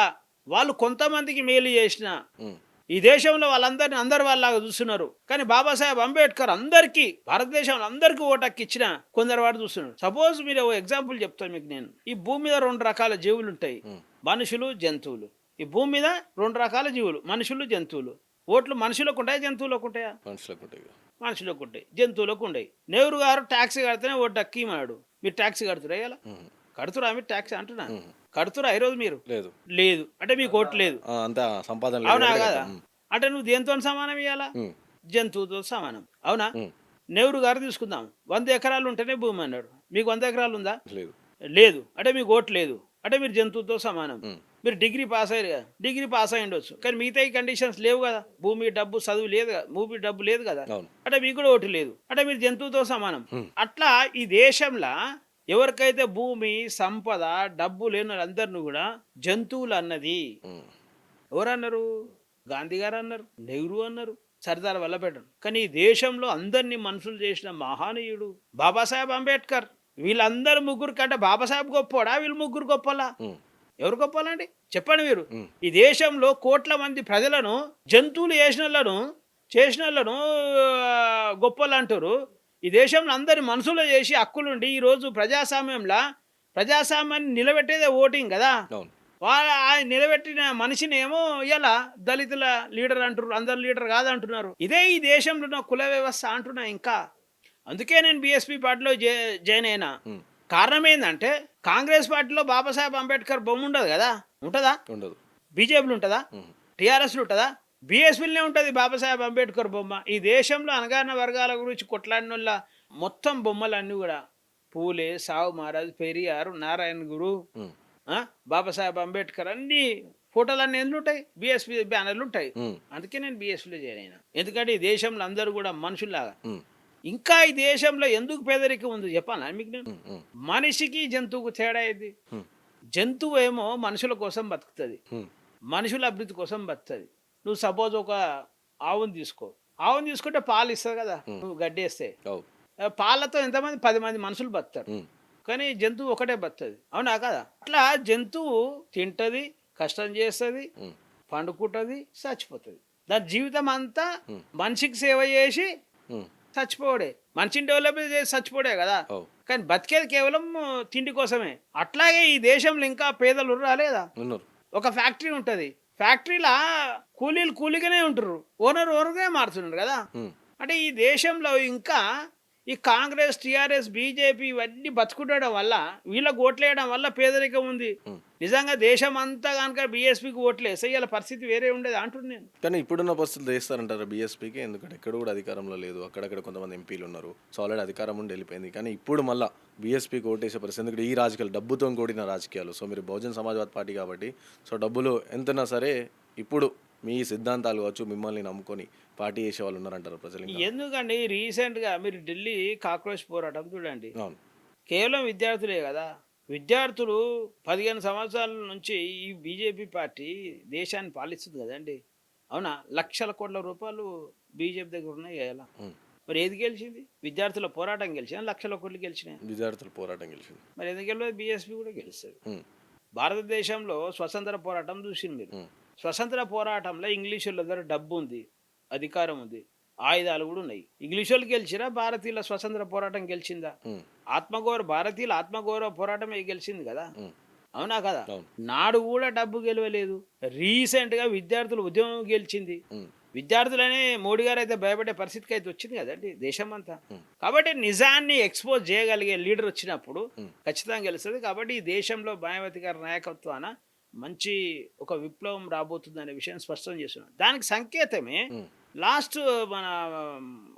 వాళ్ళు కొంతమందికి మేలు చేసిన ఉమ్, ఈ దేశంలో వాళ్ళందరినీ అందరు వాళ్ళలాగా చూస్తున్నారు. కానీ బాబాసాహెబ్ అంబేద్కర్ అందరికీ భారతదేశంలో అందరికీ ఓటు హక్కు ఇచ్చిన కొందరు వాడు చూస్తున్నారు. సపోజ్ మీరు ఓ ఎగ్జాంపుల్ చెప్తాను మీకు నేను. ఈ భూమి మీద 2 రకాల జీవులు ఉంటాయి, ఉమ్, మనుషులు జంతువులు. ఈ భూమి మీద 2 రకాల జీవులు, మనుషులు జంతువులు. ఓట్లు మనుషులకు ఉంటాయా జంతువులకు ఉంటాయా? మనుషులకు ఉంటాయి కదా. మనుషులకు ఉంటాయి, జంతువులకు ఉండయి. నెహ్రూ గారు ట్యాక్సీ కడితేనే ఓటు హక్కు ఇవ్వడు. మీరు ట్యాక్సీ కడుతురా? ఇలా ఉమ్, కడుతురా? మీరు ట్యాక్సీ అంటున్నా, ఉమ్, కడుతురా ఈరోజు మీరు? లేదు. లేదు అంటే మీకు ఓటు లేదు. అంత సంపాదన లేదు అవునా కాబట్టి కదా? కట్టాం. అంటే నువ్వు దేంతో సమానం ఇవ్వాలా? ఉమ్, జంతువుతో సమానం. అవునా? ఉమ్, నెహ్రూ గారు తీసుకుందాం, 100 ఎకరాలు ఉంటేనే భూమి అన్నాడు. మీకు 100 ఎకరాలు ఉందా? లేదు. లేదు అంటే మీకు ఓటు లేదు. అంటే మీరు జంతువుతో సమానం. ఉమ్, మీరు డిగ్రీ పాస్ అయ్యారు కదా, డిగ్రీ పాస్ అయ్యి ఉండొచ్చు, కానీ మిగతా ఈ కండిషన్స్ లేవు కదా. భూమి, డబ్బు, చదువు లేదు కదా, భూమి డబ్బు లేదు కదా, అవును. అంటే మీకు కూడా ఓటు లేదు. అంటే మీరు జంతువుతో సమానం. ఉమ్, అట్లా ఈ దేశంలో ఎవరికైతే భూమి, సంపద, డబ్బు లేని వాళ్ళందరినీ కూడా జంతువులు అన్నది. ఉమ్, ఎవరన్నారు? గాంధీ గారు అన్నారు, నెహ్రూ అన్నారు, సర్దార్ వల్లభాయ్. కానీ ఈ దేశంలో అందరినీ మనుషులు చేసిన మహానీయుడు బాబాసాహెబ్ అంబేద్కర్. వీళ్ళందరూ ముగ్గురు కంటే బాబాసాహెబ్ గొప్పోడా? వీళ్ళు ముగ్గురు గొప్పలా? ఉమ్, ఎవరు గొప్పలండి చెప్పండి మీరు. ఉమ్, ఈ దేశంలో కోట్ల మంది ప్రజలను జంతువులు చేసిన వాళ్ళను గొప్పలు అంటారు. ఈ దేశంలో అందరి మనుషులు చేసి హక్కులుండి ఈరోజు ప్రజాస్వామ్యాన్ని నిలబెట్టేదే ఓటింగ్ కదా. అవును. వాళ్ళ నిలబెట్టిన మనిషిని ఏమో ఇలా దళితుల లీడర్ అంటారు, అందరు లీడర్ కాదంటున్నారు. ఇదే ఈ దేశంలో ఉన్న కుల వ్యవస్థ అంటున్నా. ఇంకా అందుకే నేను బీఎస్పీ పార్టీలో జాయిన్ అయినా. ఉమ్, కారణం ఏంటంటే కాంగ్రెస్ పార్టీలో బాబాసాహెబ్ అంబేద్కర్ బొమ్మ ఉండదు కదా. ఉంటుందా? ఉండదు. బీజేపీలో ఉంటుందా? ఉమ్, టీఆర్ఎస్లో ఉంటుందా? బీఎస్పీలోనే ఉంటుంది బాబాసాహెబ్ అంబేద్కర్ బొమ్మ. ఈ దేశంలో అణగారిన వర్గాల గురించి కొట్లాడిన వాళ్ళ మొత్తం బొమ్మలన్నీ కూడా పూలే, సావు మహారాజ్, పెరియారు, నారాయణ గురు, ఉమ్, బాబాసాహెబ్ అంబేద్కర్ అన్ని ఫోటోలన్నీ ఎందులో ఉంటాయి? బీఎస్పీ బ్యానర్లు ఉంటాయి. ఉమ్, అందుకే నేను బీఎస్పీలో జాయిన్ అయినా. ఎందుకంటే ఈ దేశంలో అందరూ కూడా మనుషుల్లాగా. ఉమ్, ఇంకా ఈ దేశంలో ఎందుకు పేదరికం ఉంది చెప్పాలా మీకు నేను? ఉమ్, ఉమ్, మనిషికి జంతువుకు తేడా ఇది. ఉమ్, జంతువు ఏమో మనుషుల కోసం బతుకుతుంది, ఉమ్, మనుషుల అభివృద్ధి కోసం బతుకుతుంది. నువ్వు సపోజ్ ఒక ఆవును తీసుకో, ఆవును తీసుకుంటే పాలు ఇస్తుంది కదా, నువ్వు గడ్డి వేస్తే. అవు. పాలతో ఎంతమంది 10 మంది మనుషులు బతుకుతారు, ఉమ్, కానీ జంతువు ఒకటే బతుకుతుంది. అవునా కదా? అట్లా జంతువు తింటది, కష్టం చేస్తుంది, ఉమ్, పండుకుంటుంది, చచ్చిపోతుంది. దాని జీవితం అంతా ఉమ్, మనిషికి సేవ చేసి ఉమ్, చచ్చిపోవడే. మనిషిని డెవలప్ చేసి చచ్చిపోవడే కదా. అవు. కానీ బతికేది కేవలం తిండి కోసమే. అట్లాగే ఈ దేశంలో ఇంకా పేదలు రాలేదా? ఉన్నారు. ఒక ఫ్యాక్టరీ ఉంటుంది, ఫ్యాక్టరీలా కూలీలు కూలీగానే ఉంటారు, ఓనర్గా మారుతున్నారు కదా. ఉమ్, అంటే ఈ దేశంలో ఇంకా ఈ కాంగ్రెస్, టీఆర్ఎస్, బీజేపీ ఇవన్నీ బతుకుండడం వల్ల, వీళ్ళకి ఓట్లేయడం వల్ల పేదరికం ఉంది. ఉమ్. నిజంగా దేశం అంతా కనుక బీఎస్పీకి ఓట్లేస్తే ఇలా పరిస్థితి వేరే ఉండేది అంటున్నాను నేను. కానీ ఇప్పుడున్న పరిస్థితులు చేస్తారంటారు బీఎస్పీకి, ఎందుకంటే ఎక్కడ కూడా అధికారంలో లేదు. అక్కడక్కడ కొంతమంది ఎంపీలు ఉన్నారు, సో ఆల్రెడీ అధికారం ఉండి వెళ్ళిపోయింది. కానీ ఇప్పుడు మళ్ళీ బీఎస్పీకి ఓటేసే పరిస్థితి, ఎందుకంటే ఈ రాజకీయాలు డబ్బుతో కూడిన రాజకీయాలు. సో మీరు బహుజన్ సమాజ్వాద్ పార్టీ కాబట్టి, సో డబ్బులు ఎంతైనా సరే ఇప్పుడు మీ సిద్ధాంతాలు కావచ్చు, మిమ్మల్ని నమ్ముకొని పార్టీ చేసే వాళ్ళు ఉన్నారంటారు ప్రజలు ఇంకా? ఎందుకండి రీసెంట్గా మీరు ఢిల్లీ కాక్రోచ్ పోరాటం చూడండి. అవును. కేవలం విద్యార్థులే కదా. విద్యార్థులు 15 సంవత్సరాల నుంచి ఈ బీజేపీ పార్టీ దేశాన్ని పాలిస్తుంది కదండి. అవునా? లక్షల కోట్ల రూపాయలు బీజేపీ దగ్గర ఉన్నాయి ఎలా. ఉమ్. మరి ఏది గెలిచింది? విద్యార్థుల పోరాటం గెలిచిన, లక్షల కోట్లు గెలిచినాయి. విద్యార్థుల పోరాటం గెలిచింది. మరి ఎందుకు గెలవదు? బీఎస్పీ కూడా గెలుస్తుంది. ఉమ్, భారతదేశంలో స్వతంత్ర పోరాటం చూసింది మీరు. ఉమ్, స్వతంత్ర పోరాటంలో ఇంగ్లీష్ వాళ్ళ దగ్గర డబ్బు ఉంది, అధికారం ఉంది, ఆయుధాలు కూడా ఉన్నాయి. ఇంగ్లీష్ వాళ్ళు గెలిచిరా? భారతీయుల స్వతంత్ర పోరాటం గెలిచిందా? ఉమ్, భారతీయుల ఆత్మగౌరవ పోరాటమే గెలిచింది కదా. ఉమ్, అవునా కదా? అవును. నాడు కూడా డబ్బు గెలవలేదు. రీసెంట్గా విద్యార్థుల ఉద్యమం గెలిచింది. ఉమ్, విద్యార్థులనే మోడీ గారు అయితే భయపడే పరిస్థితికి అయితే వచ్చింది కదండి దేశం అంతా. ఉమ్. కాబట్టి నిజాన్ని ఎక్స్పోజ్ చేయగలిగే లీడర్ వచ్చినప్పుడు ఉమ్. ఖచ్చితంగా గెలుస్తుంది. కాబట్టి ఈ దేశంలో మాయావతి గారి నాయకత్వాన మంచి ఒక విప్లవం రాబోతుందనే విషయం స్పష్టం చేస్తున్నాం. దానికి సంకేతమే ఉమ్, లాస్ట్ మన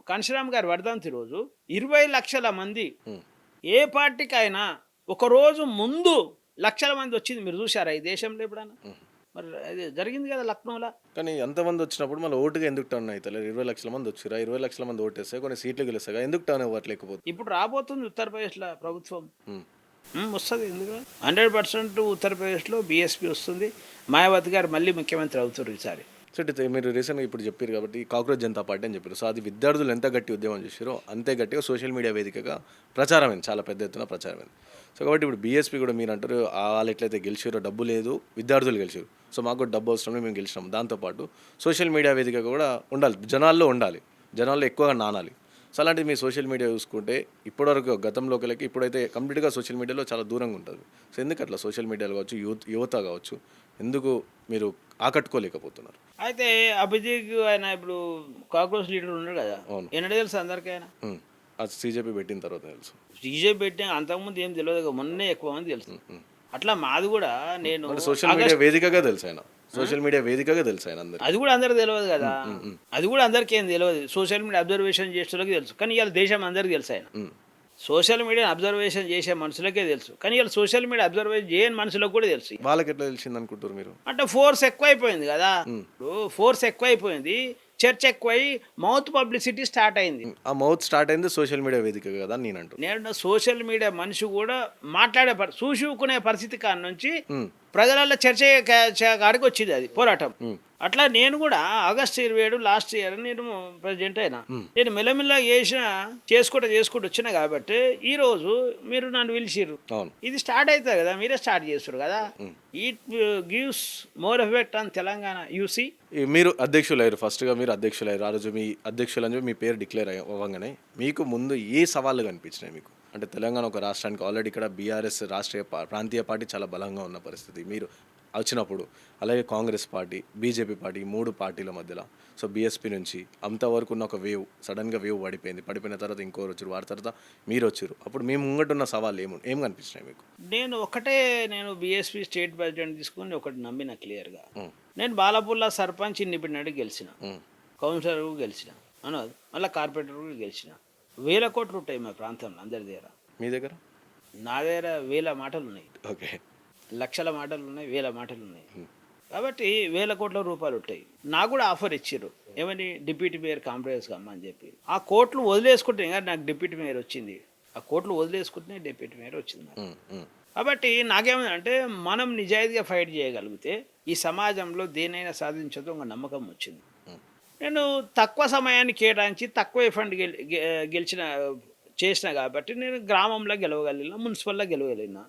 కాంశీరామ్ గారి వర్ధంతి రోజు 20 లక్షల మంది ఉమ్. ఏ పార్టీకైనా ఒక రోజు ముందు లక్షల మంది వచ్చింది మీరు చూసారా ఈ దేశంలో ఎప్పుడైనా? ఉమ్. మరి అది జరిగింది కదా లక్నోలో. కానీ ఎంతమంది వచ్చినప్పుడు మళ్ళీ ఓటుగా ఎందుకు టర్న్ అవుతలేదు? 20 లక్షల మంది వచ్చిరా, 20 లక్షల మంది ఓటేస్తే కొన్ని సీట్లు గెలుస్తాయి, ఎందుకు టర్న్ అవ్వట్లేకపోతే? ఇప్పుడు రాబోతుంది ఉత్తరప్రదేశ్లో ప్రభుత్వం. ఉమ్, వస్తుంది ఎందుకు? 100% ఉత్తరప్రదేశ్లో బీఎస్పీ వస్తుంది. మాయావతి గారు మళ్ళీ ముఖ్యమంత్రి అవుతారు ఈసారి. సో అయితే మీరు రీసెంట్గా ఇప్పుడు చెప్పారు కాబట్టి కాక్రోచ్ జనతా పార్టీ అని చెప్పారు. సో అది విద్యార్థులు ఎంత గట్టి ఉద్యమం చేశారో అంతే గట్టిగా సోషల్ మీడియా వేదికగా ప్రచారమైంది, చాలా పెద్ద ఎత్తున ప్రచారమైంది. సో కాబట్టి ఇప్పుడు బీఎస్పీ కూడా మీరు అంటారు వాళ్ళు ఎట్లయితే గెలిచారో డబ్బు లేదు, విద్యార్థులు గెలిచారు. సో మాకు కూడా డబ్బు అవసరం మేము గెలిచినాం. దాంతోపాటు సోషల్ మీడియా వేదిక కూడా ఉండాలి, జనాల్లో ఉండాలి, జనాల్లో ఎక్కువగా నానాలి. సో అలాంటిది మీ సోషల్ మీడియా చూసుకుంటే ఇప్పటివరకు గతంలోకి ఇప్పుడైతే కంప్లీట్గా సోషల్ మీడియాలో చాలా దూరంగా ఉంటుంది. సో ఎందుకు అట్లా సోషల్ మీడియాలో కావచ్చు, యువత కావచ్చు, ఎందుకు మీరు ఆకట్టుకోలేకపోతున్నారు? అయితే అభిజిత్ ఆయన ఇప్పుడు కాక్రోచ్ లీడర్ ఉన్నాడు కదా, అవును. ఎన్నడూ తెలుసు అందరికీ ఆయన. అది సీజేపీ పెట్టిన తర్వాత తెలుసు. బీజేపీ పెట్టిన అంతకుముందు ఏం తెలియదు కదా, మొన్నే ఎక్కువ మంది తెలుసు. అట్లా మాది కూడా నేను సోషల్ మీడియా వేదికగా తెలుసు ఆయన, సోషల్ మీడియా వేదికగా తెలుసు ఆయన అందరు. అది కూడా అందరికి తెలియదు కదా, అది కూడా అందరికీ ఏం తెలియదు. సోషల్ మీడియా అబ్జర్వేషన్ చేసేవాళ్ళకి తెలుసు, కానీ ఇవాళ దేశం అందరికీ తెలుసు ఆయన. సోషల్ మీడియా అబ్జర్వేషన్ చేసే మనుషులకే తెలుసు, కానీ ఇవాళ సోషల్ మీడియా అబ్జర్వేషన్ చేయని మనుషులకు కూడా తెలుసు. వాళ్ళకి ఎట్లా తెలిసింది అనుకుంటారు మీరు? అంటే ఫోర్స్ ఎక్కువైపోయింది కదా, ఇప్పుడు ఫోర్స్ ఎక్కువైపోయింది, చర్చ ఎక్కువై మౌత్ పబ్లిసిటీ స్టార్ట్ అయింది. ఆ మౌత్ స్టార్ట్ అయింది సోషల్ మీడియా వేదిక కదా నేను అంటూ. నేను సోషల్ మీడియా మనిషి కూడా మాట్లాడే చూసుకునే పరిస్థితి కాడ నుంచి ప్రజలలో చర్చ కాడికి వచ్చింది అది పోరాటం. అట్లా నేను కూడా ఆగస్టు 27 లాస్ట్ ఇయర్ నేను ప్రెసిడెంట్ అయినా. నేను మెల్లమెల్ల చేసుకుంటూ వచ్చినా కాబట్టి ఈ రోజు మీరు నన్ను పిలిచిర్రు. ఇది స్టార్ట్ అవుతుంది కదా, మీరే స్టార్ట్ చేస్తారు కదా. It gives more effect on Telangana. You see మీరు అధ్యక్షులయ్యారు, ఫస్ట్గా మీరు అధ్యక్షులయ్యారు. ఆ రోజు మీ అధ్యక్షులు అని మీ పేరు డిక్లేర్ అవ్వగానే మీకు ముందు ఏ సవాళ్ళు కనిపించినాయి మీకు? అంటే తెలంగాణ ఒక రాష్ట్రానికి ఆల్రెడీ ఇక్కడ బీఆర్ఎస్ రాష్ట్రీయ ప్రాంతీయ పార్టీ చాలా బలంగా ఉన్న పరిస్థితి మీరు వచ్చినప్పుడు, అలాగే కాంగ్రెస్ పార్టీ, బీజేపీ పార్టీ, 3 పార్టీల మధ్యలో. సో బీఎస్పీ నుంచి అంతవరకు ఉన్న ఒక వేవ్ సడన్గా వేవ్ పడిపోయిన తర్వాత ఇంకోరు వచ్చారు, వాడి తర్వాత మీరు వచ్చారు. అప్పుడు మేము ముంగటున్న సవాళ్ళు ఏం కనిపించినాయి మీకు? నేను బీఎస్పీ స్టేట్ ప్రెసిడెంట్ తీసుకుని ఒకటి నమ్మిన క్లియర్గా. నేను బాలాపూర్లో సర్పంచ్ ఇండిపెండెంట్ గెలిచిన, కౌన్సిలర్ గెలిచిన, అనదు మళ్ళీ కార్పొరేటర్ కూడా గెలిచిన. 1000 కోట్లు ఉంటాయి మా ప్రాంతంలో అందరి దగ్గర. మీ దగ్గర? నా దగ్గర 1000 మాటలు ఉన్నాయి. ఓకే, లక్షల మాటలు ఉన్నాయి, 1000 మాటలు ఉన్నాయి. కాబట్టి 1000 కోట్ల రూపాయలు ఉంటాయి. నాకు కూడా ఆఫర్ ఇచ్చారు, ఏమని డిప్యూటీ మేయర్ కాంప్రమైజ్ కమ్మని చెప్పి. ఆ కోట్లు వదిలేసుకుంటే ఇంకా నాకు డిప్యూటీ మేయర్ వచ్చింది, ఆ కోట్లు వదిలేసుకుంటే డిప్యూటీ మేయర్ వచ్చింది నాకు. కాబట్టి నాకేమంటే మనం నిజాయితీగా ఫైట్ చేయగలిగితే ఈ సమాజంలో దేనైనా సాధించదో ఒక నమ్మకం వచ్చింది. నేను తక్కువ సమయాన్ని కేటాయించి తక్కువ ఫండ్ చేసిన కాబట్టి నేను గ్రామంలో గెలవగలిగిన, మున్సిపల్లో గెలవగలిగిన.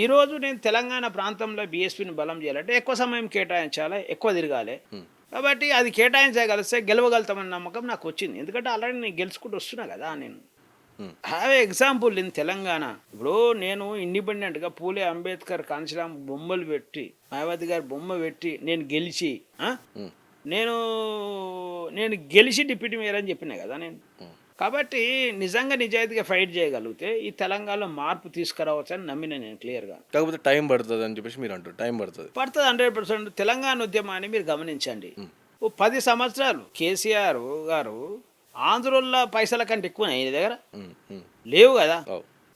ఈరోజు నేను తెలంగాణ ప్రాంతంలో బీఎస్పీని బలం చేయాలంటే ఎక్కువ సమయం కేటాయించాలి, ఎక్కువ తిరగాలి. కాబట్టి అది కేటాయించగలిస్తే గెలవగలుగుతామన్న నమ్మకం నాకు వచ్చింది. ఎందుకంటే ఆల్రెడీ నేను గెలుచుకుంటూ వస్తున్నా కదా. నేను హ్యావ్ ఎగ్జాంపుల్ ఇన్ తెలంగాణ. ఇప్పుడు నేను ఇండిపెండెంట్గా పూలే అంబేద్కర్ కాంచీరామ్ బొమ్మలు పెట్టి, మాయావతి గారి బొమ్మ పెట్టి నేను గెలిచి నేను గెలిచి డిప్యూటీ మేయర్ అని చెప్పినా కదా నేను. కాబట్టి నిజంగా నిజాయితీగా ఫైట్ చేయగలిగితే ఈ తెలంగాణలో మార్పు తీసుకురావచ్చు అని నమ్మిన నేను క్లియర్గా. కాకపోతే టైం పడుతుంది అని చెప్పేసి మీరు అంటారు. టైం పడుతుంది 100%. తెలంగాణ ఉద్యమాన్ని మీరు గమనించండి. 10 సంవత్సరాలు కేసీఆర్ గారు ఆంధ్రుల పైసల కంటే ఎక్కువ ఆయన దగ్గర లేవు కదా.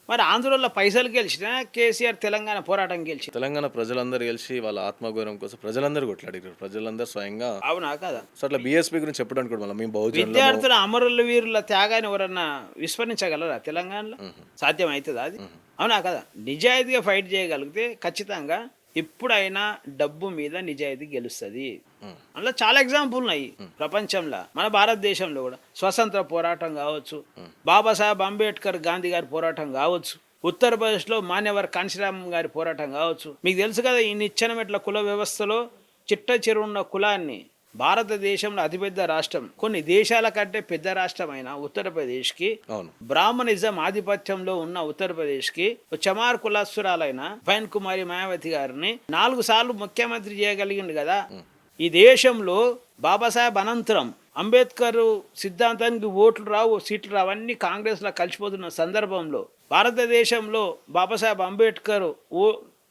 మరి ఆంధ్రలో పైసలు గెలిచిన కేసీఆర్ తెలంగాణ పోరాటం గెలిచి, తెలంగాణ ప్రజలందరూ గెలిచి వాళ్ళ ఆత్మగౌరవం కోసం ప్రజలందరూ కొట్లాడారు, ప్రజలందరూ స్వయంగా. అవునా కదా? సో అట్లా బీఎస్పీ గురించి చెప్పడానికి కూడా మేము విద్యార్థుల అమరుల వీరుల త్యాగాన్ని ఎవరన్నా విస్మరించగలరా తెలంగాణలో? సాధ్యం అవుతుందా అది? అవునా కదా? నిజాయితీగా ఫైట్ చేయగలిగితే ఖచ్చితంగా ఎప్పుడైనా డబ్బు మీద నిజాయితీ గెలుస్తుంది. అందులో చాలా ఎగ్జాంపుల్ ఉన్నాయి ప్రపంచంలో, మన భారతదేశంలో కూడా. స్వతంత్ర పోరాటం కావచ్చు, బాబాసాహెబ్ అంబేద్కర్ గాంధీ గారి పోరాటం కావచ్చు, ఉత్తరప్రదేశ్లో మాన్యవర్ కాంశీరామ్ గారి పోరాటం కావచ్చు. మీకు తెలుసు కదా, ఈ నిచ్చెనమెట్ల కుల వ్యవస్థలో చిట్ట చిరున్న కులాన్ని భారతదేశంలో అతిపెద్ద రాష్ట్రం, కొన్ని దేశాల కంటే పెద్ద రాష్ట్రమైన ఉత్తరప్రదేశ్కి, బ్రాహ్మణిజం ఆధిపత్యంలో ఉన్న ఉత్తరప్రదేశ్కి చమార్ కులస్తురాలైన పైన్ కుమారి మాయావతి గారిని 4 సార్లు ముఖ్యమంత్రి చేయగలిగింది కదా. ఈ దేశంలో బాబాసాహెబ్ అనంతరం అంబేద్కర్ సిద్ధాంతానికి ఓట్లు రావు, సీట్లు రావు, అన్ని కాంగ్రెస్లో కలిసిపోతున్న సందర్భంలో భారతదేశంలో బాబాసాహెబ్ అంబేద్కర్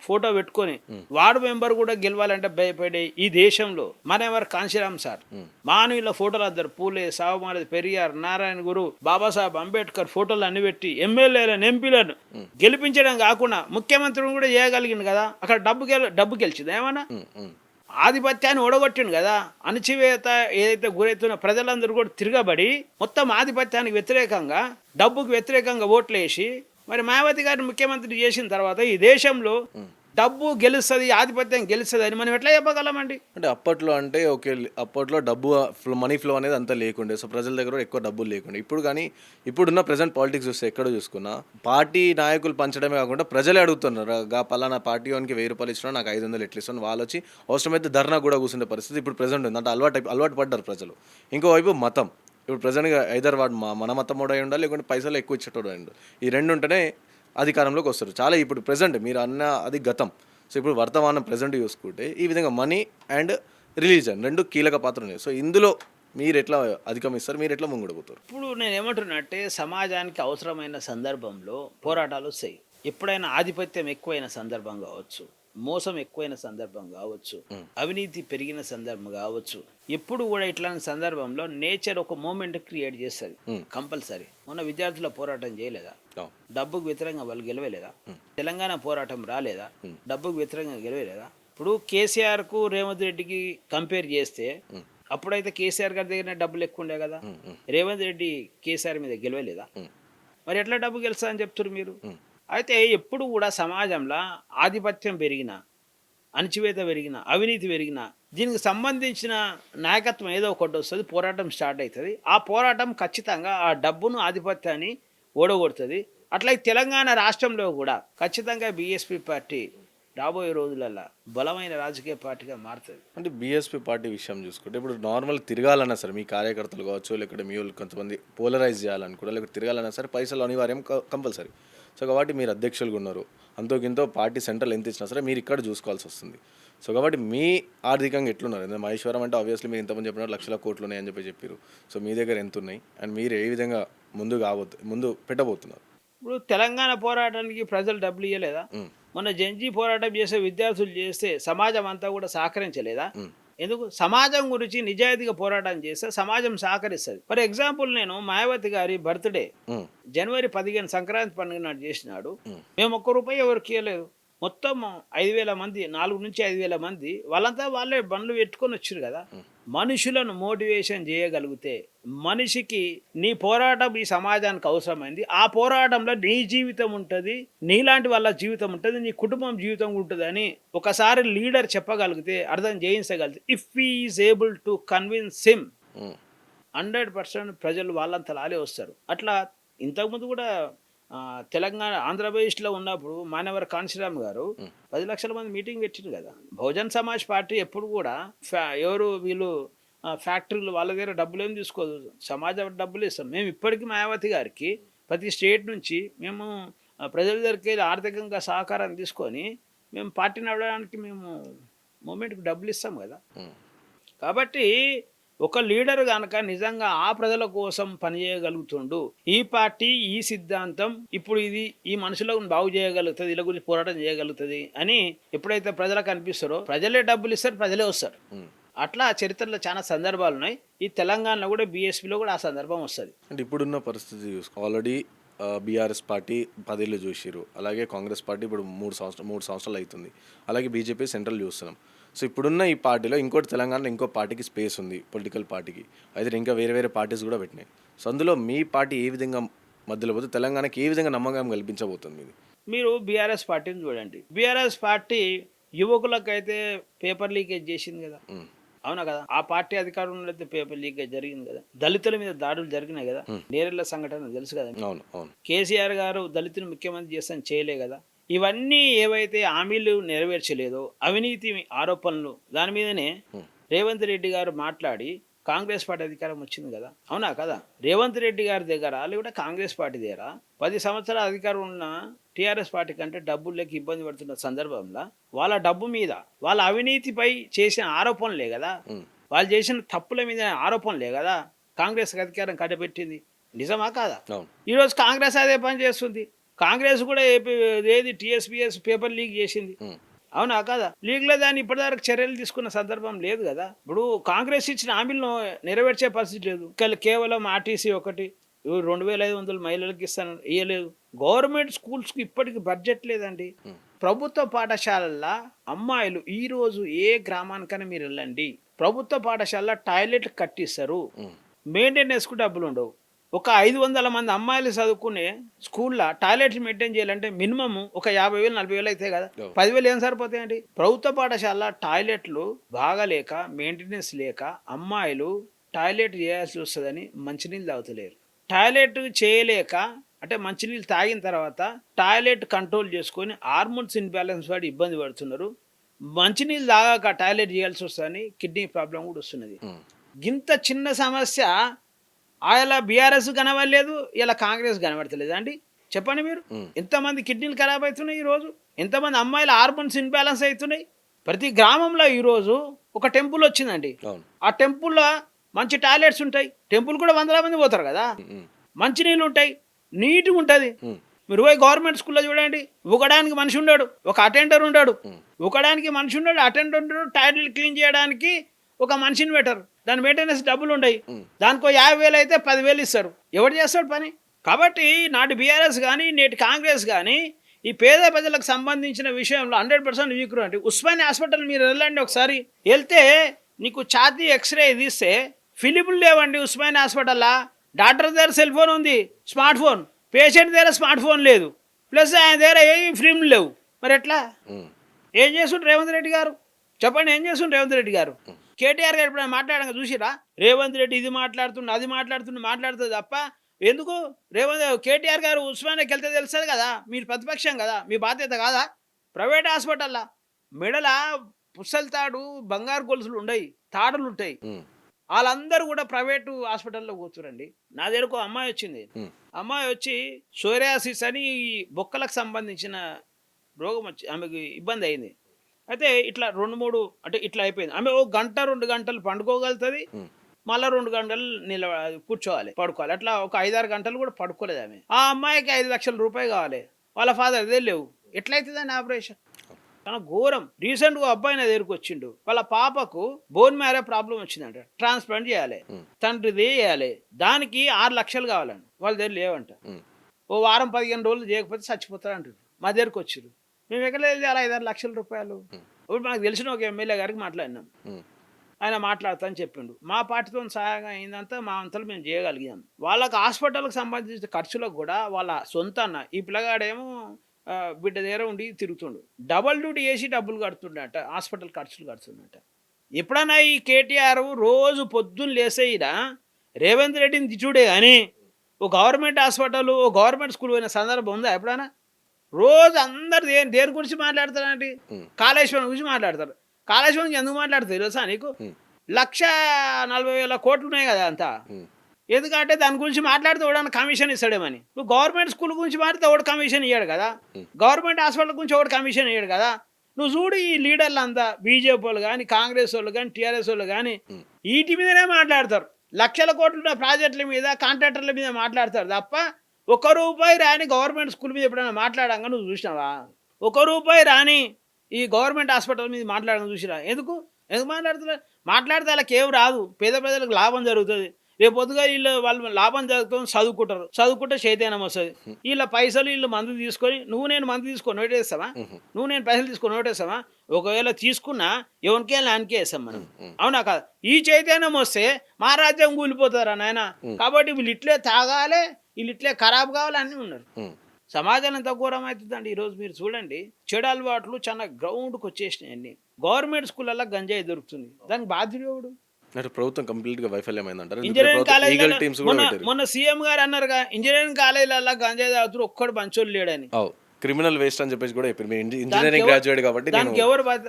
ఫోటో పెట్టుకొని వార్డు మెంబర్ కూడా గెలవాలంటే భయపడే ఈ దేశంలో మనెవరు కాంశీరామ్ సార్ మానవుల ఫోటోలు అందరు పూలే, సావుమారది, పెరియార్, నారాయణ గురు, బాబాసాహెబ్ అంబేద్కర్ ఫోటోలు అన్ని పెట్టి ఎమ్మెల్యేలను, ఎంపీలను గెలిపించడం కాకుండా ముఖ్యమంత్రిని కూడా చేయగలిగింది కదా. అక్కడ డబ్బు గెలిచింది ఏమన్నా? ఆధిపత్యాన్ని ఓడగొట్టిండు కదా. అణచివేత ఏదైతే గురవుతున్న ప్రజలందరూ కూడా తిరగబడి మొత్తం ఆధిపత్యానికి వ్యతిరేకంగా, డబ్బుకు వ్యతిరేకంగా ఓట్లేసి మరి మాయావతి గారిని ముఖ్యమంత్రి చేసిన తర్వాత ఈ దేశంలో డబ్బు గెలుస్తుంది, ఆధిపత్యం గెలుస్తుంది అని మనం ఎట్లా చెప్పగలమండి? అంటే అప్పట్లో అంటే ఓకే, అప్పట్లో డబ్బు మనీ ఫ్లో అనేది అంతా లేకుండే. సో ప్రజల దగ్గర కూడా ఎక్కువ డబ్బులు లేకుండే. ఇప్పుడు కానీ ఇప్పుడున్న ప్రెజెంట్ పాలిటిక్స్ చూస్తే ఎక్కడ చూసుకున్నా పార్టీ నాయకులు పంచడమే కాకుండా ప్రజలే అడుగుతున్నారు. పలానా పార్టీ వానికి 1000 రూపాయలు ఇచ్చినా నాకు 500 ఎట్లా ఇస్తాను, వాళ్ళు వచ్చి అవసరమైతే ధర్నా కూడా కూర్చునే పరిస్థితి ఇప్పుడు ప్రెజెంట్ ఉంది. అంటే అలవాటు పడ్డారు ప్రజలు. ఇంకోవైపు మతం. ఇప్పుడు ప్రజెంట్గా ఐదర్ వాడు మన మతం కూడా అయి ఉండాలి, లేకుంటే పైసలు ఎక్కువ ఇచ్చేటోడు అయి ఉండాలి. ఈ రెండు ఉంటేనే అధికారంలోకి వస్తారు. చాలా ఇప్పుడు ప్రెజెంట్ మీరు అన్న అది గతం. సో ఇప్పుడు వర్తమానం ప్రజెంట్ చూసుకుంటే ఈ విధంగా మనీ అండ్ రిలీజన్ రెండు కీలక పాత్ర ఉన్నాయి. సో ఇందులో మీరు ఎట్లా అధిగమిస్తారు, మీరు ఎట్లా ముంగడపోతారు? ఇప్పుడు నేను ఏమంటున్నా అంటే సమాజానికి అవసరమైన సందర్భంలో పోరాటాలు వస్తాయి. ఎప్పుడైనా ఆధిపత్యం ఎక్కువైన సందర్భం కావచ్చు, మోసం ఎక్కువైన సందర్భం కావచ్చు, అవినీతి పెరిగిన సందర్భం కావచ్చు, ఎప్పుడు కూడా ఇట్లాంటి సందర్భంలో నేచర్ ఒక మూమెంట్ క్రియేట్ చేస్తుంది కంపల్సరీ. మొన్న విద్యార్థుల పోరాటం చేయలేదా? డబ్బుకు వ్యతిరేకంగా వాళ్ళు గెలవలేదా? తెలంగాణ పోరాటం రాలేదా? డబ్బుకు వ్యతిరేకంగా గెలవలేదా? ఇప్పుడు కేసీఆర్కు రేవంత్ రెడ్డికి కంపేర్ చేస్తే అప్పుడైతే కేసీఆర్ గారి దగ్గర డబ్బులు ఎక్కువ ఉండే కదా, రేవంత్ రెడ్డి కేసీఆర్ మీద గెలవలేదా? మరి ఎట్లా డబ్బు గెలుస్తా అని చెప్తున్నారు మీరు? అయితే ఎప్పుడు కూడా సమాజంలో ఆధిపత్యం పెరిగిన, అణచివేత పెరిగిన, అవినీతి పెరిగిన, దీనికి సంబంధించిన నాయకత్వం ఏదో ఒకటి వస్తుంది, పోరాటం స్టార్ట్ అవుతుంది. ఆ పోరాటం ఖచ్చితంగా ఆ డబ్బును, ఆధిపత్యాన్ని ఓడగొడుతుంది. అట్లా తెలంగాణ రాష్ట్రంలో కూడా ఖచ్చితంగా బీఎస్పీ పార్టీ రాబోయే రోజులలో బలమైన రాజకీయ పార్టీగా మారుతుంది. అంటే బీఎస్పీ పార్టీ విషయం చూసుకుంటే ఇప్పుడు నార్మల్ తిరగాలన్నా సరే మీ కార్యకర్తలు కావచ్చు, లేకపోతే మీ వాళ్ళు కొంతమంది పోలరైజ్ చేయాలనుకుంటే, లేకపోతే తిరగాలన్నా సరే పైసలు అనివార్యం కంపల్సరీ. సో కాబట్టి మీరు అధ్యక్షులుగా ఉన్నారు, అంతోకింతో పార్టీ సెంట్రల్ ఎంత ఇచ్చినా సరే మీరు ఇక్కడ చూసుకోవాల్సి వస్తుంది. సో కాబట్టి మీ ఆర్థికంగా ఎట్లున్నారు? ఎందుకంటే మహేశ్వరం అంటే ఆబ్వియస్లీ మీరు ఇంతమంది చెప్పినట్టు లక్షల కోట్లు ఉన్నాయని చెప్పారు. సో మీ దగ్గర ఎంత ఉన్నాయి అండ్ మీరు ఏ విధంగా ముందు పెట్టబోతున్నారు? ఇప్పుడు తెలంగాణ పోరాటానికి ప్రజలు డబ్బులు ఇవ్వలేదా? మొన్న జంజీ పోరాటం చేసే విద్యార్థులు చేస్తే సమాజం అంతా కూడా సహకరించలేదా? ఎందుకు? సమాజం గురించి నిజాయితీగా పోరాటం చేస్తే సమాజం సహకరిస్తుంది. ఫర్ ఎగ్జాంపుల్ నేను మాయావతి గారి బర్త్డే జనవరి 15 సంక్రాంతి పండుగ నాడు చేసినాడు. మేము ₹1 ఎవరికి ఇవ్వలేదు. మొత్తం 5,000 మంది, 4 నుంచి 5,000 మంది, వాళ్ళంతా వాళ్ళే బండ్లు పెట్టుకొని వచ్చారు కదా. మనుషులను మోటివేషన్ చేయగలిగితే, మనిషికి నీ పోరాటం ఈ సమాజానికి అవసరమైంది, ఆ పోరాటంలో నీ జీవితం ఉంటుంది, నీలాంటి వాళ్ళ జీవితం ఉంటుంది, నీ కుటుంబం జీవితం ఉంటుంది అని ఒకసారి లీడర్ చెప్పగలిగితే, అర్థం చేయించగలిగితే, if he is able to convince him 100% ప్రజలు వాళ్ళంతా లాలే వస్తారు. అట్లా ఇంతకుముందు కూడా తెలంగాణ ఆంధ్రప్రదేశ్లో ఉన్నప్పుడు మానవర కాంశీరామ్ గారు 10 లక్షల మంది మీటింగ్ పెట్టిండు కదా. బహుజన్ సమాజ్ పార్టీ ఎప్పుడు కూడా ఎవరు వీళ్ళు ఫ్యాక్టరీలు వాళ్ళ దగ్గర డబ్బులు ఏం తీసుకోదు, సమాజం డబ్బులు ఇస్తాం. మేము ఇప్పటికీ మాయావతి గారికి ప్రతి స్టేట్ నుంచి మేము ప్రజల దగ్గరికి ఆర్థికంగా సహకారం తీసుకొని మేము పార్టీ నడవడానికి మేము మూమెంట్కి డబ్బులు ఇస్తాం కదా. కాబట్టి ఒక లీడర్ కనుక నిజంగా ఆ ప్రజల కోసం పనిచేయగలుగుతుండు, ఈ పార్టీ ఈ సిద్ధాంతం ఇప్పుడు ఇది ఈ మనుషులను బాగు చేయగలుగుతుంది, ఇలా గురించి పోరాటం చేయగలుగుతుంది అని ఎప్పుడైతే ప్రజలకు అనిపిస్తారో ప్రజలే డబ్బులు ఇస్తారు, ప్రజలే వస్తారు. అట్లా చరిత్రలో చాలా సందర్భాలు ఉన్నాయి. ఈ తెలంగాణలో కూడా బీఎస్పీలో కూడా ఆ సందర్భం వస్తుంది. అంటే ఇప్పుడున్న పరిస్థితి చూసుకో, ఆల్రెడీ బీఆర్ఎస్ పార్టీ 10 ఏళ్ళు చూసిరు, అలాగే కాంగ్రెస్ పార్టీ ఇప్పుడు 3 సంవత్సరాలు అవుతుంది, అలాగే బీజేపీ సెంట్రల్ చూస్తున్నాం. సో ఇప్పుడున్న ఈ పార్టీలో ఇంకోటి తెలంగాణలో ఇంకో పార్టీకి స్పేస్ ఉంది, పొలిటికల్ పార్టీకి. అయితే ఇంకా వేరే పార్టీస్ కూడా పెట్టినాయి. సో అందులో మీ పార్టీ ఏ విధంగా మధ్యలో పోతే తెలంగాణకి ఏ విధంగా నమ్మకం కల్పించబోతుంది? మీరు బీఆర్ఎస్ పార్టీని చూడండి. బీఆర్ఎస్ పార్టీ యువకులకైతే పేపర్ లీకేజ్ చేసింది కదా, అవునా కదా. ఆ పార్టీ అధికారంలో అయితే పేపర్ లీకేజ్ జరిగింది కదా. దళితుల మీద దాడులు జరిగినాయి కదా, నేరెళ్ల సంఘటన తెలుసు కదా. కేసీఆర్ గారు దళితులు ముఖ్యమంత్రి చేస్తాను చేయలే కదా. ఇవన్నీ ఏవైతే హామీలు నెరవేర్చలేదో, అవినీతి ఆరోపణలు, దాని మీదనే రేవంత్ రెడ్డి గారు మాట్లాడి కాంగ్రెస్ పార్టీ అధికారం వచ్చింది కదా, అవునా కదా. రేవంత్ రెడ్డి గారి దగ్గర లేకుంటే కాంగ్రెస్ పార్టీ దగ్గర 10 సంవత్సరాల అధికారం ఉన్న టీఆర్ఎస్ పార్టీ కంటే డబ్బులు లేక ఇబ్బంది పడుతున్న సందర్భంలో వాళ్ళ డబ్బు మీద, వాళ్ళ అవినీతిపై చేసిన ఆరోపణలే కదా, వాళ్ళు చేసిన తప్పుల మీద ఆరోపణలే కదా కాంగ్రెస్ అధికారం కట్టబెట్టింది. నిజమా కాదా? ఈరోజు కాంగ్రెస్ అదే పని చేస్తుంది. కాంగ్రెస్ కూడా ఏది టీఎస్పీఎస్ పేపర్ లీక్ చేసింది, అవునా కాదా. లీగ్లో దాన్ని ఇప్పటిదాకా చర్యలు తీసుకున్న సందర్భం లేదు కదా. ఇప్పుడు కాంగ్రెస్ ఇచ్చిన హామీలను నెరవేర్చే పరిస్థితి లేదు. కేవలం ఆర్టీసీ ఒకటి 2,500 మహిళలకు ఇస్తాను ఇవ్వలేదు. గవర్నమెంట్ స్కూల్స్కి ఇప్పటికి బడ్జెట్ లేదండి. ప్రభుత్వ పాఠశాలల్లో అమ్మాయిలు ఈరోజు ఏ గ్రామానికైనా మీరు వెళ్ళండి, ప్రభుత్వ పాఠశాలలో టాయిలెట్ కట్టిస్తారు, మెయింటెనెన్స్కు డబ్బులు ఉండవు. ఒక 500 మంది అమ్మాయిలు చదువుకునే స్కూల్లో టాయిలెట్లు మెయింటైన్ చేయాలంటే మినిమం ఒక 50,000 40,000 అవుతాయి కదా. 10,000 ఏం సరిపోతాయండి? ప్రభుత్వ పాఠశాల టాయిలెట్లు బాగాలేక మెయింటెనెన్స్ లేక అమ్మాయిలు టాయిలెట్ చేయాల్సి వస్తుందని మంచినీళ్ళు తాగుతలేరు. టాయిలెట్ చేయలేక అంటే మంచినీళ్ళు తాగిన తర్వాత టాయిలెట్ కంట్రోల్ చేసుకొని హార్మోన్స్ ఇన్బ్యాలెన్స్ వాడి ఇబ్బంది పడుతున్నారు. మంచినీళ్ళు తాగాక టాయిలెట్ చేయాల్సి వస్తుందని కిడ్నీ ప్రాబ్లం కూడా వస్తున్నది. ఇంత చిన్న సమస్య ఆయన బీఆర్ఎస్ కనబడలేదు, ఇలా కాంగ్రెస్ కనబడతలేదు అండి. చెప్పండి మీరు, ఎంతమంది కిడ్నీలు ఖరాబ్ అవుతున్నాయి ఈరోజు, ఎంతమంది అమ్మాయిల హార్మోన్స్ ఇన్బ్యాలెన్స్ అవుతున్నాయి. ప్రతి గ్రామంలో ఈరోజు ఒక టెంపుల్ వచ్చిందండి. ఆ టెంపుల్లో మంచి టాయిలెట్స్ ఉంటాయి. టెంపుల్ కూడా 100 మంది పోతారు కదా. మంచినీళ్ళు ఉంటాయి, నీట్గా ఉంటుంది. మీరు పోయి గవర్నమెంట్ స్కూల్లో చూడండి, ఊకడానికి మనిషి ఉన్నాడు, ఒక అటెండర్ ఉన్నాడు. ఊకడానికి మనిషి ఉన్నాడు, అటెండర్ ఉన్నాడు. టాయిలెట్ క్లీన్ చేయడానికి ఒక మనిషిని పెట్టరు. దాని మెయింటెనెన్స్ డబ్బులు ఉండయి. దానికో 50,000 అయితే 10,000 ఇస్తారు. ఎవరు చేస్తాడు పని? కాబట్టి నాటి బీఆర్ఎస్ కానీ నేటి కాంగ్రెస్ కానీ ఈ పేద ప్రజలకు సంబంధించిన విషయంలో 100% వీకురు. అంటే ఉస్మానియా హాస్పిటల్ మీరు వెళ్ళండి ఒకసారి, వెళ్తే నీకు ఛాతీ ఎక్స్రే తీస్తే ఫిలిపులు లేవండి ఉస్మానియా హాస్పిటల్లో. డాక్టర్ దగ్గర సెల్ ఫోన్ ఉంది, స్మార్ట్ ఫోన్. పేషెంట్ దగ్గర స్మార్ట్ ఫోన్ లేదు, ప్లస్ ఆయన దగ్గర ఏ ఫిల్మ్లు లేవు. మరి ఎట్లా? ఏం చేస్తుండ్రు రేవంత్ రెడ్డి గారు? చెప్పండి, ఏం చేస్తుండ్రు రేవంత్ రెడ్డి గారు? కేటీఆర్ గారు ఎప్పుడైనా మాట్లాడక చూసిరా? రేవంత్ రెడ్డి ఇది మాట్లాడుతుండు, అది మాట్లాడుతుంది తప్ప ఎందుకు? కేటీఆర్ గారు ఉస్మానియాకి వెళ్తే తెలుస్తుంది కదా, మీరు ప్రతిపక్షం కదా, మీ బాధ్యత కాదా? ప్రైవేట్ హాస్పిటల్లో మెడల పుస్తలతాడు బంగారు గొలుసులు ఉండయి, తాడులు ఉంటాయి. వాళ్ళందరూ కూడా ప్రైవేటు హాస్పిటల్లో కూర్చురండి. నా దగ్గరకు అమ్మాయి వచ్చింది. అమ్మాయి వచ్చి సోరియాసిస్ అని బొక్కలకు సంబంధించిన రోగం వచ్చి ఆమెకు ఇబ్బంది అయింది. అయితే ఇట్లా 2-3 అంటే ఇట్లా అయిపోయింది. ఆమె ఒక గంట 2 గంటలు పండుకోగలుగుతుంది, మళ్ళీ 2 గంటలు కూర్చోవాలి, పడుకోవాలి. అట్లా ఒక 5-6 గంటలు కూడా పడుకోలేదు ఆమె. ఆ అమ్మాయికి 5 లక్షల రూపాయలు కావాలి, వాళ్ళ ఫాదర్ అదే లేవు. ఎట్లయితుందండి ఆపరేషన్? చాలా ఘోరం. రీసెంట్గా అబ్బాయి నా దగ్గరకు వచ్చిండు. వాళ్ళ పాపకు బోన్ మ్యారో ప్రాబ్లం వచ్చిందంట, ట్రాన్స్ప్లాంట్ చేయాలి, తండ్రిది చేయాలి. దానికి 6 లక్షలు కావాలండి, వాళ్ళ దగ్గర లేవంట. ఓ వారం 15 రోజులు చేయకపోతే చచ్చిపోతారు అంటారు. మా దగ్గరకు వచ్చారు. మేము ఎక్కడ చేయాలి 5-6 లక్షల రూపాయలు? ఇప్పుడు మనకు తెలిసిన ఒక ఎమ్మెల్యే గారికి మాట్లాడినాం, ఆయన మాట్లాడతా అని చెప్పిండు. మా పార్టీతో సహాయంగా అయిందంతా మా అంతలో మేము చేయగలిగాం. వాళ్ళకి హాస్పిటల్కి సంబంధించిన ఖర్చులకు కూడా వాళ్ళ సొంత అన్న ఈ పిల్లగాడేమో బిడ్డ దగ్గర ఉండి తిరుగుతుండు, డబల్ డ్యూటీ చేసి డబ్బులు కడుతుండట, హాస్పిటల్ ఖర్చులు కడుతుండట. ఎప్పుడన్నా ఈ కేటీఆర్ రోజు పొద్దున్న లేసేయినా రేవంత్ రెడ్డిని తిట్టుడే కానీ ఓ గవర్నమెంట్ హాస్పిటల్, ఓ గవర్నమెంట్ స్కూల్ పోయిన సందర్భం ఉందా ఎప్పుడైనా? రోజు అందరు దేని గురించి మాట్లాడతారండి? కాళేశ్వరం గురించి మాట్లాడతారు. కాళేశ్వరం గురించి ఎందుకు మాట్లాడతారు తెలుసా నీకు? 1,40,000 కోట్లు ఉన్నాయి కదా అంతా. ఎందుకంటే దాని గురించి మాట్లాడితే ఎవడన్నా కమిషన్ ఇస్తాడేమని. నువ్వు గవర్నమెంట్ స్కూల్ గురించి మాట్లాడితే ఎవడు కమిషన్ ఇయ్యాడు కదా, గవర్నమెంట్ హాస్పిటల్ గురించి ఎవడు కమిషన్ ఇయ్యాడు కదా. నువ్వు చూడు ఈ లీడర్లు అంతా బీజేపీ వాళ్ళు కానీ కాంగ్రెస్ వాళ్ళు కానీ టీఆర్ఎస్ వాళ్ళు కానీ వీటి మీదనే మాట్లాడతారు. లక్షల కోట్ల ప్రాజెక్టుల మీద కాంట్రాక్టర్ల మీద మాట్లాడతారు తప్ప ₹1 రాని గవర్నమెంట్ స్కూల్ మీద ఎప్పుడైనా మాట్లాడంగా నువ్వు చూసినావా? ₹1 రాని ఈ గవర్నమెంట్ హాస్పిటల్ మీద మాట్లాడడం చూసినా? ఎందుకు మాట్లాడుతున్నారు? మాట్లాడితే వాళ్ళకి ఏం రాదు, పేద ప్రజలకు లాభం జరుగుతుంది. రేపు పొద్దుగా వాళ్ళు లాభం జరుగుతుంది, చదువుకుంటే చైతన్యం వస్తుంది. వీళ్ళ పైసలు వీళ్ళు మందు తీసుకొని, నేను మందు తీసుకొని నోటేస్తావా? నేను పైసలు తీసుకొని నోటేస్తావా? ఒకవేళ తీసుకున్నా ఎవరికైనా ఆయనకే వేస్తాం మనం, అవునా కాదు? ఈ చైతన్యం వస్తే మా రాజ్యం కూలిపోతారా నాయన. కాబట్టి వీళ్ళు ఇట్లే తాగాలి, వీళ్ళు ఇట్లే ఖరాబ్ కావాలి అన్నీ ఉన్నారు. సమాజం ఎంత ఘోరం అవుతుందండి ఈరోజు. మీరు చూడండి, చెడు అలవాట్లు చాలా గ్రౌండ్కి వచ్చేసినాయి అన్ని. గవర్నమెంట్ స్కూళ్ళల్లో గంజాయి దొరుకుతుంది, దానికి బాధ్యుడు ఎవడు? ప్రభుత్వం కంప్లీట్ గా వైఫల్యమైందంటారు. ఇంజనీరింగ్ కాలేజ్ మొన్న సీఎం గారు అన్నారుగా, ఇంజనీరింగ్ కాలేజీలలో గంజాయి తాగుతారు, ఒక్కడు మంచోళ్ళు లేడని. క్రిమినల్ వేస్ట్ అని చెప్పేసి కూడా ఇంజనీరింగ్ గ్రాడ్యుయేట్ కాబట్టి దానికి ఎవరు బాధ?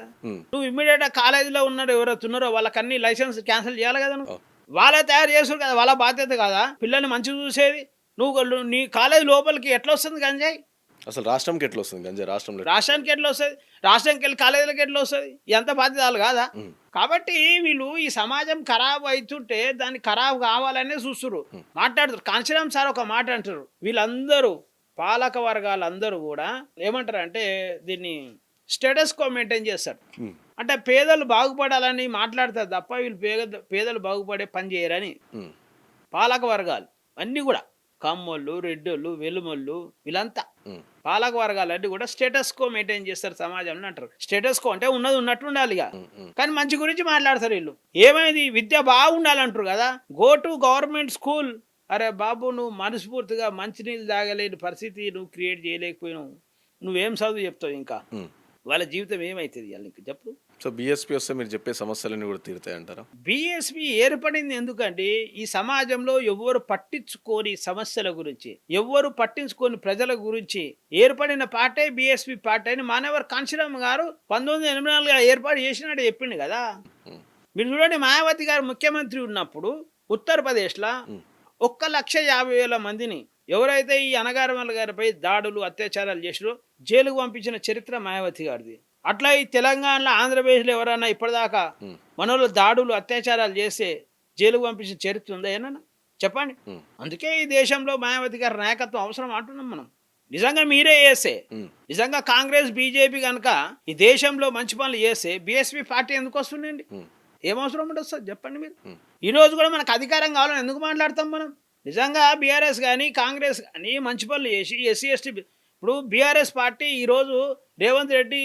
నువ్వు ఇమ్మీడియట్ కాలేజీలో ఉన్నాడు ఎవరైతే ఉన్నారో వాళ్ళకి అన్ని లైసెన్స్ క్యాన్సిల్ చేయాలి కదా. నువ్వు వాళ్ళే తయారు చేస్తారు కదా, వాళ్ళ బాధ్యత కదా పిల్లల్ని మంచిగా చూసేది. నువ్వు నీ కాలేజ్ లోపలికి ఎట్లా వస్తుంది గంజాయి? అసలు రాష్ట్రానికి ఎట్లా వస్తుంది గంజాయి? రాష్ట్రానికి ఎట్లా వస్తుంది? రాష్ట్రానికి వెళ్ళి కాలేజీలకు ఎట్లా వస్తుంది? ఎంత బాధ్యతలు కాదా? కాబట్టి వీళ్ళు ఈ సమాజం ఖరాబ్ అవుతుంటే దాన్ని ఖరాబ్ కావాలనే చూస్తున్నారు, మాట్లాడుతారు. కాంచీరామ్ సార్ ఒక మాట అంటారు, వీళ్ళందరూ పాలక వర్గాలందరూ కూడా ఏమంటారు అంటే దీన్ని స్టేటస్ కో మెయింటైన్ చేస్తారు. అంటే పేదలు బాగుపడాలని మాట్లాడతారు తప్ప వీళ్ళు పేదలు బాగుపడే పని చేయరని. పాలక వర్గాలు అన్నీ కూడా కమ్మోళ్ళు, రెడ్డోళ్ళు, వెలుమోళ్ళు వీళ్ళంతా పాలక వర్గాలన్నీ కూడా స్టేటస్ కో మెయింటైన్ చేస్తారు సమాజంలో అంటారు. స్టేటస్ కో అంటే ఉన్నది ఉన్నట్టు ఉండాలి ఇక, కానీ మంచి గురించి మాట్లాడతారు వీళ్ళు. ఏమైంది? విద్య బాగుండాలంటారు కదా. గో టు గవర్నమెంట్ స్కూల్ అరే బాబు నువ్వు మనస్ఫూర్తిగా మంచినీళ్ళు తాగలేని పరిస్థితి నువ్వు క్రియేట్ చేయలేకపోయినావు, నువ్వేం చదువు చెప్తావు ఇంకా? ఉమ్. వాళ్ళ జీవితం ఏమవుతుంది ఇవాళ ఇంకా చెప్పు. సో బీఎస్పీ వస్తే మీరు చెప్పే సమస్యలన్నీ కూడా తీరుతాయి అంటారా? బీఎస్పీ ఏర్పడింది ఎందుకంటే ఈ సమాజంలో ఎవ్వరు పట్టించుకోని సమస్యల గురించి, ఎవ్వరు పట్టించుకోని ప్రజల గురించి ఏర్పడిన పార్టీ బీఎస్పీ పార్టీ అని మానవర్ కాంశీరామ్ గారు 1984 ఏర్పాటు చేసినట్టు చెప్పిండు కదా. మీరు చూడండి, మాయావతి గారు ముఖ్యమంత్రి ఉన్నప్పుడు ఉత్తరప్రదేశ్లో 1,50,000 మందిని ఎవరైతే ఈ అనగారమల్ల గారిపై దాడులు అత్యాచారాలు చేసిరో జైలుకు పంపించిన చరిత్ర మాయావతి గారిది. అట్లా ఈ తెలంగాణలో ఆంధ్రప్రదేశ్లో ఎవరైనా ఇప్పటిదాకా మనలో దాడులు అత్యాచారాలు చేస్తే జైలుకు పంపించిన చరిత్ర ఉందా ఏమన్నా చెప్పండి? అందుకే ఈ దేశంలో మాయావతి గారి నాయకత్వం అవసరం అంటున్నాం మనం. నిజంగా మీరే చేస్తే, నిజంగా కాంగ్రెస్ బీజేపీ కనుక ఈ దేశంలో మంచి పనులు చేస్తే బీఎస్పీ పార్టీ ఎందుకు వస్తుందండి? ఏమవసరం ఉంటుంది సార్ చెప్పండి మీరు? ఈరోజు కూడా మనకు అధికారం కావాలని ఎందుకు మాట్లాడతాం మనం? నిజంగా బీఆర్ఎస్ కానీ కాంగ్రెస్ కానీ మంచి పనులు చేసి ఎస్సీ ఎస్టీ, ఇప్పుడు బీఆర్ఎస్ పార్టీ ఈరోజు రేవంత్ రెడ్డి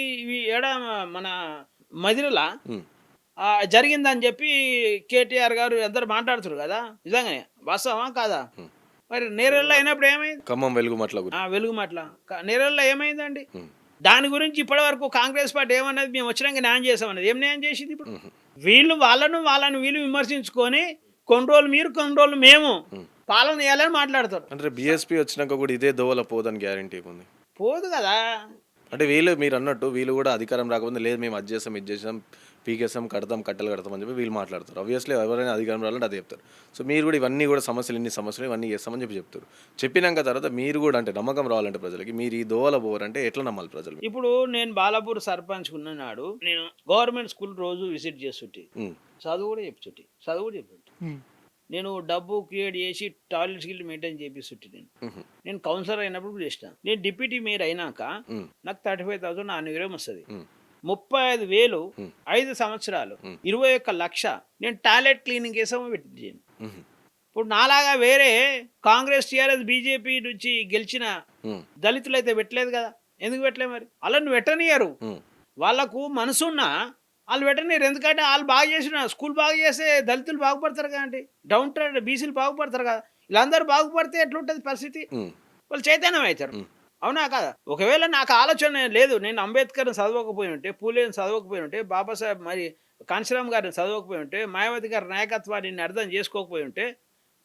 మన మదిరల జరిగిందని చెప్పి కేటీఆర్ గారు అందరు మాట్లాడుతున్నారు కదా, నిజంగానే వాస్తవమా కాదా? మరి నేరల్లో అయినప్పుడు ఏమైంది? ఖమ్మం వెలుగుమట్ల నేరల్లో ఏమైందండి? దాని గురించి ఇప్పటి వరకు కాంగ్రెస్ పార్టీ ఏమన్నది? మేము వచ్చినాక న్యాయం చేసామన్నది. ఏం న్యాయం చేసింది? ఇప్పుడు వీళ్ళు వాళ్ళను వీళ్ళు విమర్శించుకొని కొన్ని రోజులు మీరు కొన్ని రోజులు మేము పాలన చేయాలని మాట్లాడతారు. అంటే బీఎస్పీ వచ్చినాక కూడా ఇదే దోవల పోదని గ్యారంటీ ఉంది? పోదు కదా. అంటే వీళ్ళు మీరు అన్నట్టు వీళ్ళు కూడా అధికారం రాకపోతే లేదు మేము అది చేసాం ఇది చేసాం పీకేసాం కట్టలు కడతాం అని చెప్పి వీళ్ళు మాట్లాడతారు. ఆబ్వియస్లీ ఎవరైనా అధికారం రావాలంటే అదే చెప్తారు. సో మీరు కూడా ఇవన్నీ కూడా ఇన్ని సమస్యలు ఇవన్నీ చేస్తామని చెప్పి చెప్తారు. చెప్పినాక తర్వాత మీరు కూడా అంటే నమ్మకం రావాలంటే ప్రజలకి మీరు ఈ దోవల పోవాలంటే ఎట్లా నమ్మాలి ప్రజలు? ఇప్పుడు నేను బాలాపూర్ సర్పంచ్ ఉన్నాడు, నేను గవర్నమెంట్ స్కూల్ రోజు విజిట్ చేస్తుంటే చదువు కూడా చెప్తుంటే నేను డబ్బు క్రియేట్ చేసి టాయిలెట్స్ గిల్లు మెయింటైన్ చేపిస్తుంటే నేను కౌన్సిలర్ అయినప్పుడు కూడా చేసిన. నేను డిప్యూటీ మేయర్ అయినాక నాకు 35,000 ఆన్యుగ్రహం వస్తుంది. 35,000 5 సంవత్సరాలు 21 లక్ష నేను టాయిలెట్ క్లీనింగ్ కేసం పెట్టించాను. ఇప్పుడు నాలాగా వేరే కాంగ్రెస్ టీఆర్ఎస్ బీజేపీ నుంచి గెలిచిన దళితులు అయితే పెట్టలేదు కదా. ఎందుకు పెట్టలేదు మరి? వాళ్ళని పెట్టనియరు. వాళ్ళకు మనసున్నా వాళ్ళు పెట్టనియరు. ఎందుకంటే వాళ్ళు బాగా చేసిన స్కూల్ బాగా చేస్తే దళితులు బాగుపడతారు కదండి, డౌన్ ట్రెండ్ బీసీలు బాగుపడతారు కదా. వీళ్ళందరూ బాగుపడితే ఎట్లుంటుంది పరిస్థితి? వాళ్ళు చైతన్యం అవుతారు. అవునా కదా? ఒకవేళ నాకు ఆలోచన లేదు, నేను అంబేద్కర్ని చదవకపోయి ఉంటే, పూలేని చదవకపోయి ఉంటే, బాబాసాహెబ్ మరి కాంశీరామ్ గారిని చదవకపోయి ఉంటే, మాయావతి గారి నాయకత్వాన్ని అర్థం చేసుకోకపోయి ఉంటే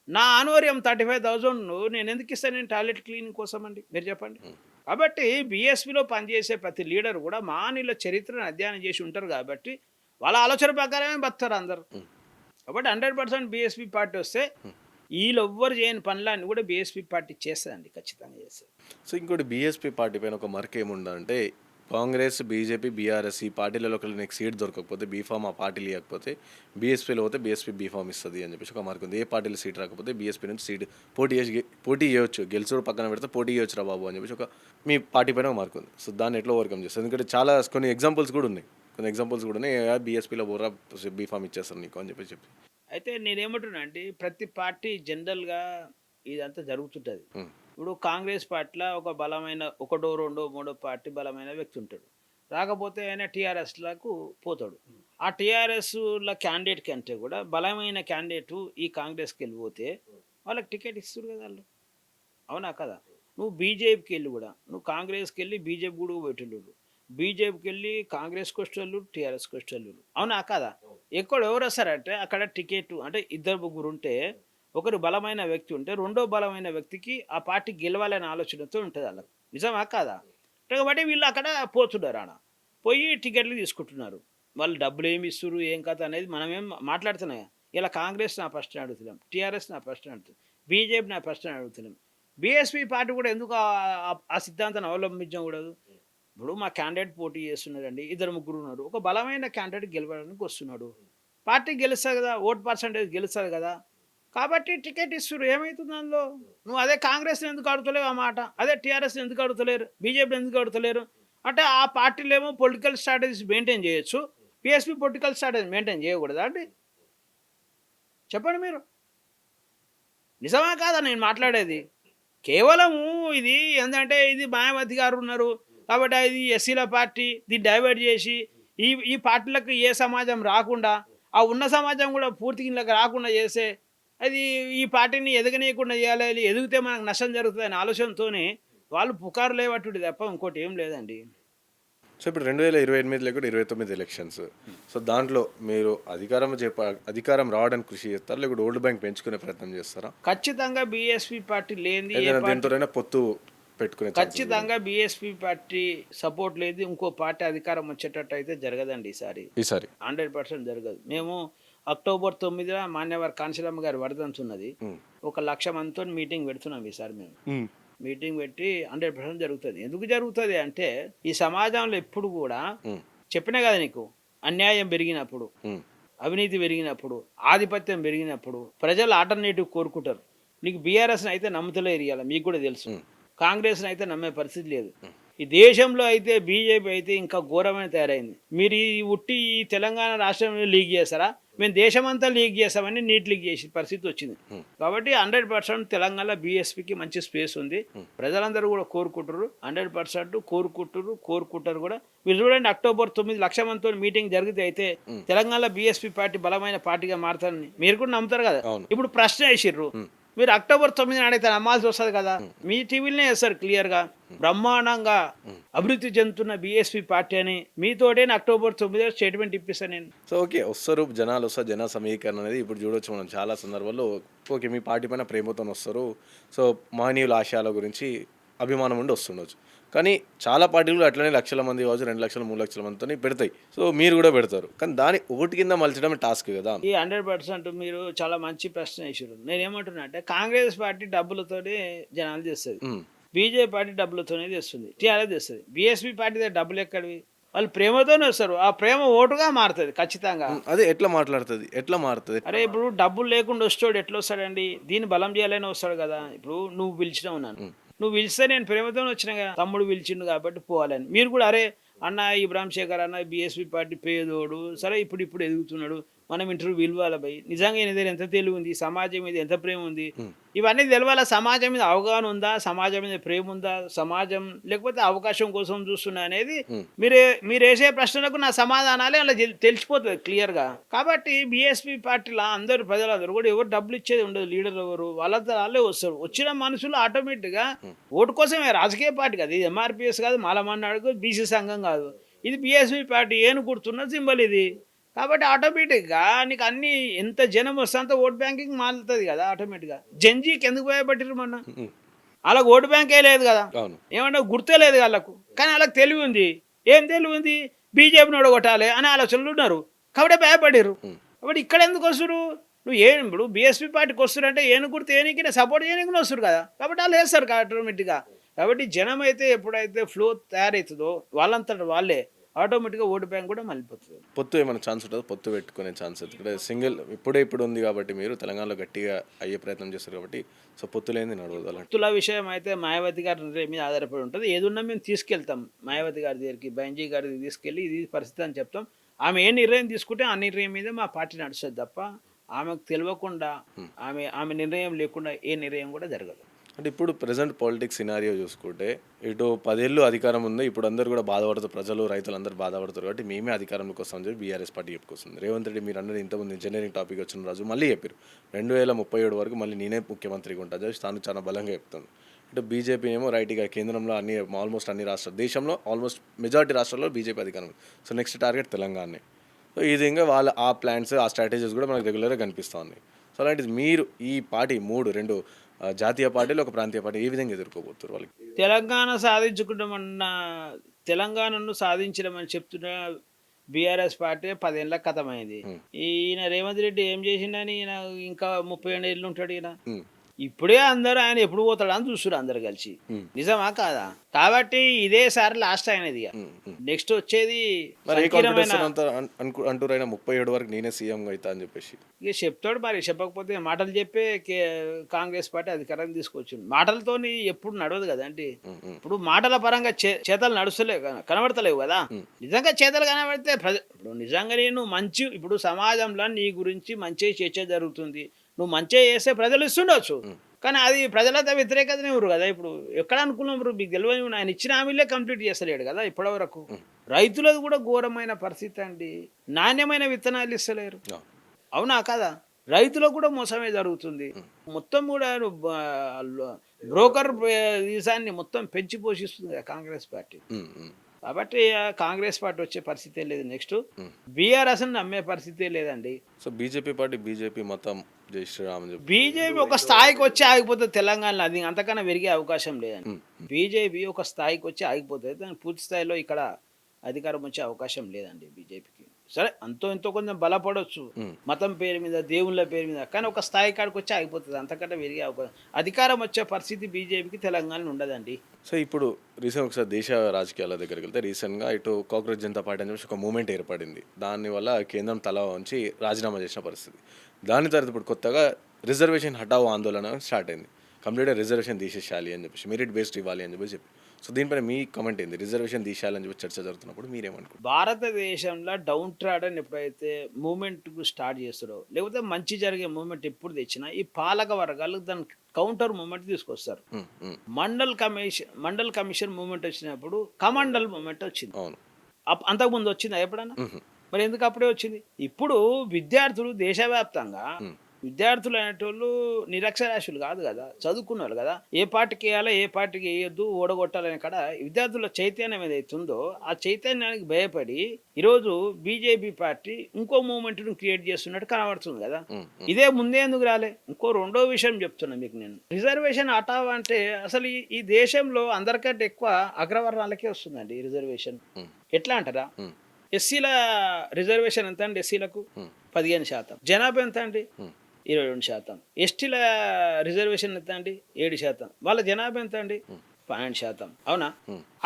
నా ఆనవర్యం 35,000 నేను ఎందుకు ఇస్తాను నేను టాయిలెట్ క్లీనింగ్ కోసం అండి? మీరు చెప్పండి. కాబట్టి బీఎస్పీలో పనిచేసే ప్రతి లీడర్ కూడా మానవుల చరిత్రను అధ్యయనం చేసి ఉంటారు కాబట్టి వాళ్ళ ఆలోచన ప్రకారమే బతారు అందరు. కాబట్టి 100% బీఎస్పీ పార్టీ వస్తే వీళ్ళు ఎవ్వరు చేయని పనులన్నీ కూడా బీఎస్పీ పార్టీ చేస్తుందండి, ఖచ్చితంగా చేస్తుంది. సో ఇంకోటి బీఎస్పీ పార్టీ పైన ఒక మార్క్ ఏముందంటే కాంగ్రెస్ బీజేపీ బీఆర్ఎస్ ఈ పార్టీలలో నీకు సీట్ దొరకకపోతే బీఫామ్ ఆ పార్టీలు ఇవ్వకపోతే బీఎస్పీలో పోతే బీఎస్పీ బీఫామ్ ఇస్తుంది అని చెప్పేసి ఒక మార్క్ ఉంది. ఏ పార్టీలో సీట్ రాకపోతే బీఎస్పీ నుంచి సీట్ పోటీ చేయొచ్చు, గెలుచుడు పక్కన పెడితే పోటీ చేయొచ్చు రా బాబు అని చెప్పేసి ఒక మీ పార్టీ పైన ఒక మార్క్ ఉంది. సో దాన్ని ఎట్లా ఓవర్కమ్ చేస్తారు? ఎందుకంటే చాలా కొన్ని ఎగ్జాంపుల్స్ కూడా ఉన్నాయి బీఎస్పీలో పోరా బీఫామ్ ఇచ్చేస్తారు నీకు అని చెప్పి అయితే నేనేమంటున్నా అంటే ప్రతి పార్టీ జనరల్గా ఇదంతా జరుగుతుంటుంది. ఇప్పుడు కాంగ్రెస్ పార్టీలో ఒక బలమైన ఒకటో రెండో మూడో పార్టీ బలమైన వ్యక్తి ఉంటాడు, రాకపోతే ఆయన టీఆర్ఎస్లకు పోతాడు. ఆ టీఆర్ఎస్ల క్యాండిడేట్ కంటే కూడా బలమైన క్యాండిడేట్ ఈ కాంగ్రెస్కి వెళ్ళిపోతే వాళ్ళకి టికెట్ ఇస్తారు కదా వాళ్ళు. అవునా కదా? నువ్వు బీజేపీకి వెళ్ళి కూడా నువ్వు కాంగ్రెస్కి వెళ్ళి బీజేపీ కూడా పెట్టేళ్ళు, బీజేపీకి వెళ్ళి కాంగ్రెస్కి వచ్చేళ్ళు టీఆర్ఎస్కి వచ్చేళ్ళు. అవునా కదా? ఎవరు వస్తారంటే అక్కడ టికెట్ అంటే 2-3 ఉంటే ఒకరు బలమైన వ్యక్తి ఉంటే రెండో బలమైన వ్యక్తికి ఆ పార్టీ గెలవాలనే ఆలోచనతో ఉంటుంది వాళ్ళకి. నిజమా కాదా? కాబట్టి వీళ్ళు అక్కడ పోతున్నారు, ఆడ పోయి టికెట్లు తీసుకుంటున్నారు. వాళ్ళు డబ్బులు ఏమి ఇస్తారు ఏం కథ అనేది మనమేం మాట్లాడుతున్నాయి. ఇలా కాంగ్రెస్ నా ఫస్ట్ అడుగుతున్నాం, టీఆర్ఎస్ నా ఫస్ట్ అడుగుతున్నాం, బీజేపీ నా ఫస్ట్ అడుగుతున్నాం. బీఎస్పీ పార్టీ కూడా ఎందుకు ఆ సిద్ధాంతాన్ని అవలంబించకూడదు? ఇప్పుడు మా క్యాండిడేట్ పోటీ చేస్తున్నారండి, 2-3 ఉన్నారు, ఒక బలమైన క్యాండిడేట్ గెలవడానికి వస్తున్నాడు, పార్టీ గెలుస్తుంది కదా, ఓట్ పర్సంటేజ్ గెలుస్తుంది కదా, కాబట్టి టికెట్ ఇస్తారు. ఏమవుతుంది అందులో? నువ్వు అదే కాంగ్రెస్ని ఎందుకు అడుగుతలేవు ఆ మాట, అదే టీఆర్ఎస్ని ఎందుకు అడుగుతలేరు, బీజేపీని ఎందుకు అడుగుతలేరు? అంటే ఆ పార్టీలు ఏమో పొలిటికల్ స్ట్రాటజీస్ మెయింటైన్ చేయొచ్చు, బీఎస్పీ పొలిటికల్ స్ట్రాటజీ మెయింటైన్ చేయకూడదా అండి? చెప్పండి మీరు, నిజమా కాదా నేను మాట్లాడేది? కేవలము ఇది ఏంటంటే ఇది మాయావతి గారు ఉన్నారు కాబట్టి ఇది ఎస్సీల పార్టీ, దీన్ని డైవర్ట్ చేసి ఈ పార్టీలకు ఏ సమాజం రాకుండా ఆ ఉన్న సమాజం కూడా పూర్తిగా ఇళ్ళకి రాకుండా చేస్తే అది ఈ పార్టీని ఎదగనీయకుండా చేయాలి, ఎదిగితే మనకు నష్టం జరుగుతుంది అనే ఆలోచనతోనే వాళ్ళు పుకారు లేవట్టుడు తప్ప ఇంకోటి ఏం లేదండి. సో ఇప్పుడు 2028 కూడా 29 ఎలక్షన్స్. సో దాంట్లో మీరు అధికారం రావడానికి కృషి చేస్తారా, లేకపోతే ఓల్డ్ బ్యాంక్ పెంచుకునే ప్రయత్నం చేస్తారా? ఖచ్చితంగా బీఎస్పీ పార్టీ లేనిది ఏ ఏదైనా పార్టీ, దేనితోనైనా పొత్తు పెట్టుకునే ఛాన్సెస్ ఉందా? ఖచ్చితంగా బీఎస్పీ పార్టీ సపోర్ట్ లేదు ఇంకో పార్టీ అధికారం వచ్చేటట్టు అయితే జరగదండి ఈసారి. ఈసారి 100% జరగదు. మేము అక్టోబర్ 9న మాన్యవర్ కాంశీరామ్ గారి వర్ధంతి ఉన్నది. 1,00,000 మందితో మీటింగ్ పెడుతున్నాం ఈసారి మేము. మీటింగ్ పెట్టి 100% జరుగుతుంది. ఎందుకు జరుగుతుంది అంటే ఈ సమాజంలో ఎప్పుడు కూడా చెప్పినా కదా నీకు, అన్యాయం పెరిగినప్పుడు, అవినీతి పెరిగినప్పుడు, ఆధిపత్యం పెరిగినప్పుడు ప్రజలు ఆల్టర్నేటివ్ కోరుకుంటారు. నీకు బీఆర్ఎస్ని అయితే నమ్ముతలేరు, ఇవ్వాలి మీకు కూడా తెలుసు. కాంగ్రెస్ని అయితే నమ్మే పరిస్థితి లేదు. ఈ దేశంలో అయితే బీజేపీ అయితే ఇంకా ఘోరమైన తయారైంది. మీరు ఈ ఉట్టి ఈ తెలంగాణ రాష్ట్రంలో లీక్ చేస్తారా, మేము దేశమంతా లీక్ చేస్తామని నీట్ లీక్ చేసే పరిస్థితి వచ్చింది. కాబట్టి 100% తెలంగాణలో బీఎస్పీకి మంచి స్పేస్ ఉంది. ప్రజలందరూ కూడా కోరుకుంటారు, 100% కోరుకుంటారు కూడా. మీరు చూడండి, అక్టోబర్ 9 1,00,000 మందితో మీటింగ్ జరిగితే అయితే తెలంగాణలో బీఎస్పీ పార్టీ బలమైన పార్టీగా మారుతారని మీరు కూడా నమ్ముతారు కదా. ఇప్పుడు ప్రశ్న వేసిర్రు, మీరు అక్టోబర్ 9 నాడైతే నమ్మాల్సి వస్తుంది కదా. మీ టీవీలోనే వేస్తారు క్లియర్గా, బ్రహ్మాండంగా అభివృద్ధి చెందుతున్న బీఎస్పీ పార్టీ అని. మీతోటే అక్టోబర్ 9 స్టేట్మెంట్ ఇప్పిస్తాను నేను. సో ఓకే, వస్తారు జనాలు, వస్తారు జన సమీకరణ అనేది ఇప్పుడు చూడొచ్చు మనం చాలా సందర్భాల్లో. ఓకే, మీ పార్టీ పైన ప్రేమతో వస్తారు. సో మహనీయుల ఆశయాల గురించి అభిమానం ఉండి వస్తుండొచ్చు. కానీ చాలా పార్టీలు అట్లనే 1,00,000 మంది కావచ్చు, 2,00,000 3,00,000 మందితో పెడతాయి. సో మీరు కూడా పెడతారు, కానీ దాని ఓటు కింద మలచడం టాస్క్ కదా. ఈ 100% మీరు చాలా మంచి ప్రశ్న వేసారు. నేనేమంటున్నా అంటే కాంగ్రెస్ పార్టీ డబ్బులతోనే జనాలు చేస్తుంది, బీజేపీ పార్టీ డబ్బులతోనే చేస్తుంది, టీఆర్ఎస్ చేస్తుంది. బీఎస్పీ పార్టీ దగ్గర డబ్బులు ఎక్కడివి? వాళ్ళు ప్రేమతోనే వస్తారు, ఆ ప్రేమ ఓటుగా మారుతుంది ఖచ్చితంగా. అదే ఎట్లా మారుతుంది? అరే ఇప్పుడు డబ్బులు లేకుండా వస్తాడు ఎట్లా వస్తాడండి? దీన్ని బలం చేయాలని వస్తాడు కదా. ఇప్పుడు నువ్వు పిలిచినావు నన్ను, నువ్వు పిలిస్తే నేను ప్రేమతో వచ్చినా కదా, తమ్ముడు పిలిచిండు కాబట్టి పోవాలని. మీరు కూడా అరే అన్న ఇబ్రాహిం శేఖర్ అన్న బీఎస్పీ పార్టీ పేదోడు, సరే ఇప్పుడు ఎదుగుతున్నాడు, మనం ఇంటర్వ్యూ విలువాల భయ్, నిజంగా ఈయన దగ్గర ఎంత తెలివి ఉంది, సమాజం మీద ఎంత ప్రేమ ఉంది, ఇవన్నీ తెలవాలా. సమాజం మీద అవగాహన ఉందా, సమాజం మీద ప్రేమ ఉందా, సమాజం లేకపోతే అవకాశం కోసం చూస్తున్నా అనేది మీరు వేసే ప్రశ్నలకు నా సమాధానాలే అలా తెలిసిపోతుంది క్లియర్గా. కాబట్టి బీఎస్పీ పార్టీలో అందరూ ప్రజలందరూ కూడా ఎవరు డబ్బులు ఇచ్చేది ఉండదు, లీడర్ ఎవరు వాళ్ళంతా వాళ్ళే వస్తారు. వచ్చిన మనుషులు ఆటోమేటిక్గా ఓటు కోసమే. రాజకీయ పార్టీ కాదు ఇది, ఎంఆర్పిఎస్ కాదు, మాలమన్నాడు బీసీ సంఘం కాదు, ఇది బీఎస్పీ పార్టీ ఏను గుర్తున్న సింబల్ ఇది. కాబట్టి ఆటోమేటిక్గా నీకు అన్ని ఎంత జనం వస్తే అంత ఓట్ బ్యాంకింగ్ మారుతుంది కదా ఆటోమేటిక్గా. జంజీకి ఎందుకు భయపట్టిరు మొన్న? వాళ్ళకి ఓటు బ్యాంకే లేదు కదా, ఏమన్నా గుర్తే లేదు వాళ్ళకు. కానీ వాళ్ళకి తెలివి ఉంది. ఏం తెలివి ఉంది? బీజేపీని ఓడగొట్టాలి అనే ఆలోచనలు ఉన్నారు కాబట్టి భయపడిరు. కాబట్టి ఇక్కడ ఎందుకు వస్తారు? నువ్వు ఇప్పుడు బీఎస్పీ పార్టీకి వస్తారంటే ఏను గుర్తు ఏనికి సపోర్ట్ చేయడానికి వస్తారు కదా, కాబట్టి వాళ్ళు వేస్తారు ఆటోమేటిక్గా. కాబట్టి జనం అయితే ఎప్పుడైతే ఫ్లో తయారవుతుందో వాళ్ళంతటా వాళ్ళే ఆటోమేటిక్గా ఓటు బ్యాంక్ కూడా మళ్ళీపోతుంది. పొత్తు ఏమైనా ఛాన్స్ ఉంటుందో? పొత్తు పెట్టుకునే ఛాన్స్ ఇక్కడ సింగిల్ ఇప్పుడు ఉంది కాబట్టి మీరు తెలంగాణలో గట్టిగా అయ్యే ప్రయత్నం చేస్తారు కాబట్టి సో పొత్తు లేని నడవదు. పొత్తుల విషయం అయితే మాయావతి గారి నిర్ణయం మీద ఆధారపడి ఉంటుంది. ఏదున్నా మేము తీసుకెళ్తాం మాయావతి గారి దగ్గరికి, బెంజీ గారికి తీసుకెళ్ళి ఇది పరిస్థితి అని చెప్తాం. ఆమె ఏ నిర్ణయం తీసుకుంటే ఆ నిర్ణయం మీద మా పార్టీ నడుస్తుంది తప్ప ఆమెకు తెలియకుండా ఆమె నిర్ణయం లేకుండా ఏ నిర్ణయం కూడా జరగదు. అంటే ఇప్పుడు ప్రజెంట్ పాలిటిక్స్ సినారియో చూసుకుంటే ఇటు 10 ఏళ్ళు అధికారం ఉంది, ఇప్పుడు అందరూ కూడా బాధపడుతారు, ప్రజలు రైతులు అందరూ బాధపడతారు కాబట్టి మేమే అధికారంలోకి వస్తామని చెప్పి బీఆర్ఎస్ పార్టీ చెప్పుకొస్తుంది. రేవంత్ రెడ్డి మీరు అన్నది ఇంతకుముందు ఇంజనీరింగ్ టాపిక్ వచ్చిన రోజు మళ్ళీ చెప్పారు 2037 వరకు మళ్ళీ నేనే ముఖ్యమంత్రిగా ఉంటాను చెప్పి తాను చాలా బలంగా చెప్తాను. ఇటు బీజేపీ ఏమో రైట్గా కేంద్రంలో ఆల్మోస్ట్ అన్ని రాష్ట్రాలు, దేశంలో ఆల్మోస్ట్ మెజారిటీ రాష్ట్రాల్లో బీజేపీ అధికారం. సో నెక్స్ట్ టార్గెట్ తెలంగాణనే. సో ఈ విధంగా వాళ్ళ ఆ ప్లాన్స్ ఆ స్ట్రాటజీస్ కూడా మనకు రెగ్యులర్గా కనిపిస్తూ ఉన్నాయి. సో అలాంటిది మీరు ఈ పార్టీ రెండు జాతీయ పార్టీలు ఒక ప్రాంతీయ పార్టీ ఏ విధంగా ఎదుర్కోబోతున్నారు? వాళ్ళకి తెలంగాణను సాధించడమని చెప్తున్న బీఆర్ఎస్ పార్టీ 10 ఏళ్ళ కథమైంది. ఈయన రేవంత్ రెడ్డి ఏం చేసిండని ఈయన ఇంకా 30 ఏళ్ళు ఉంటాడు ఈయన. ఇప్పుడే అందరూ ఆయన ఎప్పుడు పోతాడు అని చూస్తున్నారు అందరు కలిసి, నిజమా కాదా? కాబట్టి ఇదే సారి లాస్ట్ అయినది. నెక్స్ట్ వచ్చేది అంటూరైనా 37 వరకు నేనే సీఎం అవుతా అని చెప్పేసి ఇక చెప్తాడు. మరి చెప్పకపోతే మాటలు చెప్పే కాంగ్రెస్ పార్టీ అధికారాన్ని తీసుకొచ్చింది. మాటలతోని ఎప్పుడు నడవదు కదా అంటే. ఇప్పుడు మాటల పరంగా చేతలు నడుస్తలేవు, కనబడతలేవు కదా. నిజంగా చేతలు కనబడితే ఇప్పుడు నిజంగా నేను మంచి, ఇప్పుడు సమాజంలో నీ గురించి మంచి చర్చ జరుగుతుంది, నువ్వు మంచిగా చేస్తే ప్రజలు ఇస్తుండొచ్చు, కానీ అది ప్రజలతో వ్యతిరేకతనే ఊరు కదా. ఇప్పుడు ఎక్కడ అనుకున్నాం మీకు తెలియదు, ఆయన ఇచ్చిన హామీలే కంప్లీట్ చేస్తలేడు కదా ఇప్పటివరకు. రైతులకు కూడా ఘోరమైన పరిస్థితి అండి, నాణ్యమైన విత్తనాలు ఇస్తలేరు, అవునా కదా? రైతులకు కూడా మోసమే జరుగుతుంది. మొత్తం కూడా బ్రోకర్ వీసాన్ని మొత్తం పెంచి పోషిస్తుంది కదా కాంగ్రెస్ పార్టీ. ఉమ్, ఉమ్, కాబట్టి కాంగ్రెస్ పార్టీ వచ్చే పరిస్థితే లేదు. నెక్స్ట్ బీఆర్ఎస్ నమ్మే పరిస్థితే లేదండి. సో బీజేపీ పార్టీ బీజేపీ మొత్తం జై శ్రీరామ్ అని చెప్పి బీజేపీ ఒక స్థాయికి వచ్చి ఆగిపోతుంది తెలంగాణలో, అది అంతకన్నా పెరిగే అవకాశం లేదండి. బీజేపీ ఒక స్థాయికి వచ్చి ఆగిపోతుంది, దాని పూర్తి స్థాయిలో ఇక్కడ అధికారం వచ్చే అవకాశం లేదండి బీజేపీకి. సరే అంతో ఎంతో కొంచెం బలపడవచ్చు మతం పేరు మీద, దేవుళ్ళ పేరు మీద, కానీ ఒక స్థాయి కాడికి వచ్చి ఆగిపోతుంది, అంతకంటే పెరిగే అవకాశం, అధికారం వచ్చే పరిస్థితి బీజేపీకి తెలంగాణలో ఉండదండి. సో ఇప్పుడు రీసెంట్ ఒకసారి దేశ రాజకీయాల దగ్గరికి వెళ్తే రీసెంట్గా ఇటు కాంగ్రెస్ జనతా పార్టీ అని చెప్పి ఒక మూమెంట్ ఏర్పడింది. దానివల్ల కేంద్రం తల వంచి రాజీనామా చేసిన పరిస్థితి. దాని తర్వాత ఇప్పుడు కొత్తగా రిజర్వేషన్ హఠావో ఆందోళన స్టార్ట్ అయింది. కంప్లీట్గా రిజర్వేషన్ తీసేసేయాలి అని చెప్పేసి, మెరిట్ బేస్డ్ ఇవ్వాలి అని చెప్పి. సో దీనిపైన మీ కమెంట్ ఏంది? రిజర్వేషన్ తీసేయాలని చెప్పి చర్చ జరుగుతున్నప్పుడు మీరేమనుకుంటారు? భారతదేశంలో డౌన్ ట్రాడన్ ఎప్పుడైతే మూమెంట్ స్టార్ట్ చేస్తారో, లేకపోతే మంచి జరిగే మూమెంట్ ఎప్పుడు తెచ్చినా ఈ పాలక వర్గాలు దాని కౌంటర్ మూమెంట్ తీసుకొస్తారు. మండల్ కమిషన్ మూమెంట్ వచ్చినప్పుడు కమండల్ మూమెంట్ వచ్చింది. అవును, అంతకుముందు వచ్చిందా ఎప్పుడన్నా? మరి ఎందుకు అప్పుడే వచ్చింది? ఇప్పుడు విద్యార్థులు దేశవ్యాప్తంగా విద్యార్థులు అనేటోళ్ళు నిరక్షరాస్యులు కాదు కదా, చదువుకున్నారు కదా. ఏ పార్టీకి వేయాలో ఏ పార్టీకి వేయొద్దు, ఓడగొట్టాలని కాడ విద్యార్థుల చైతన్యం ఏదైతే ఉందో ఆ చైతన్యానికి భయపడి ఈరోజు బీజేపీ పార్టీ ఇంకో మూమెంట్ను క్రియేట్ చేస్తున్నట్టు కనబడుతుంది కదా. ఇదే ముందే ఎందుకు రాలే? ఇంకో రెండో విషయం చెప్తున్నా మీకు నేను. రిజర్వేషన్ హఠావో అంటే అసలు ఈ దేశంలో అందరికంటే ఎక్కువ అగ్రవర్ణాలకే వస్తుందండి రిజర్వేషన్. ఎట్లా అంటారా? ఎస్సీల రిజర్వేషన్ ఎంత అండి? ఎస్సీలకు 15%. జనాభా ఎంత అండి? 22%. ఎస్టీల రిజర్వేషన్ ఎంత అండి? 7%. వాళ్ళ జనాభా ఎంత అండి? 12%. అవునా?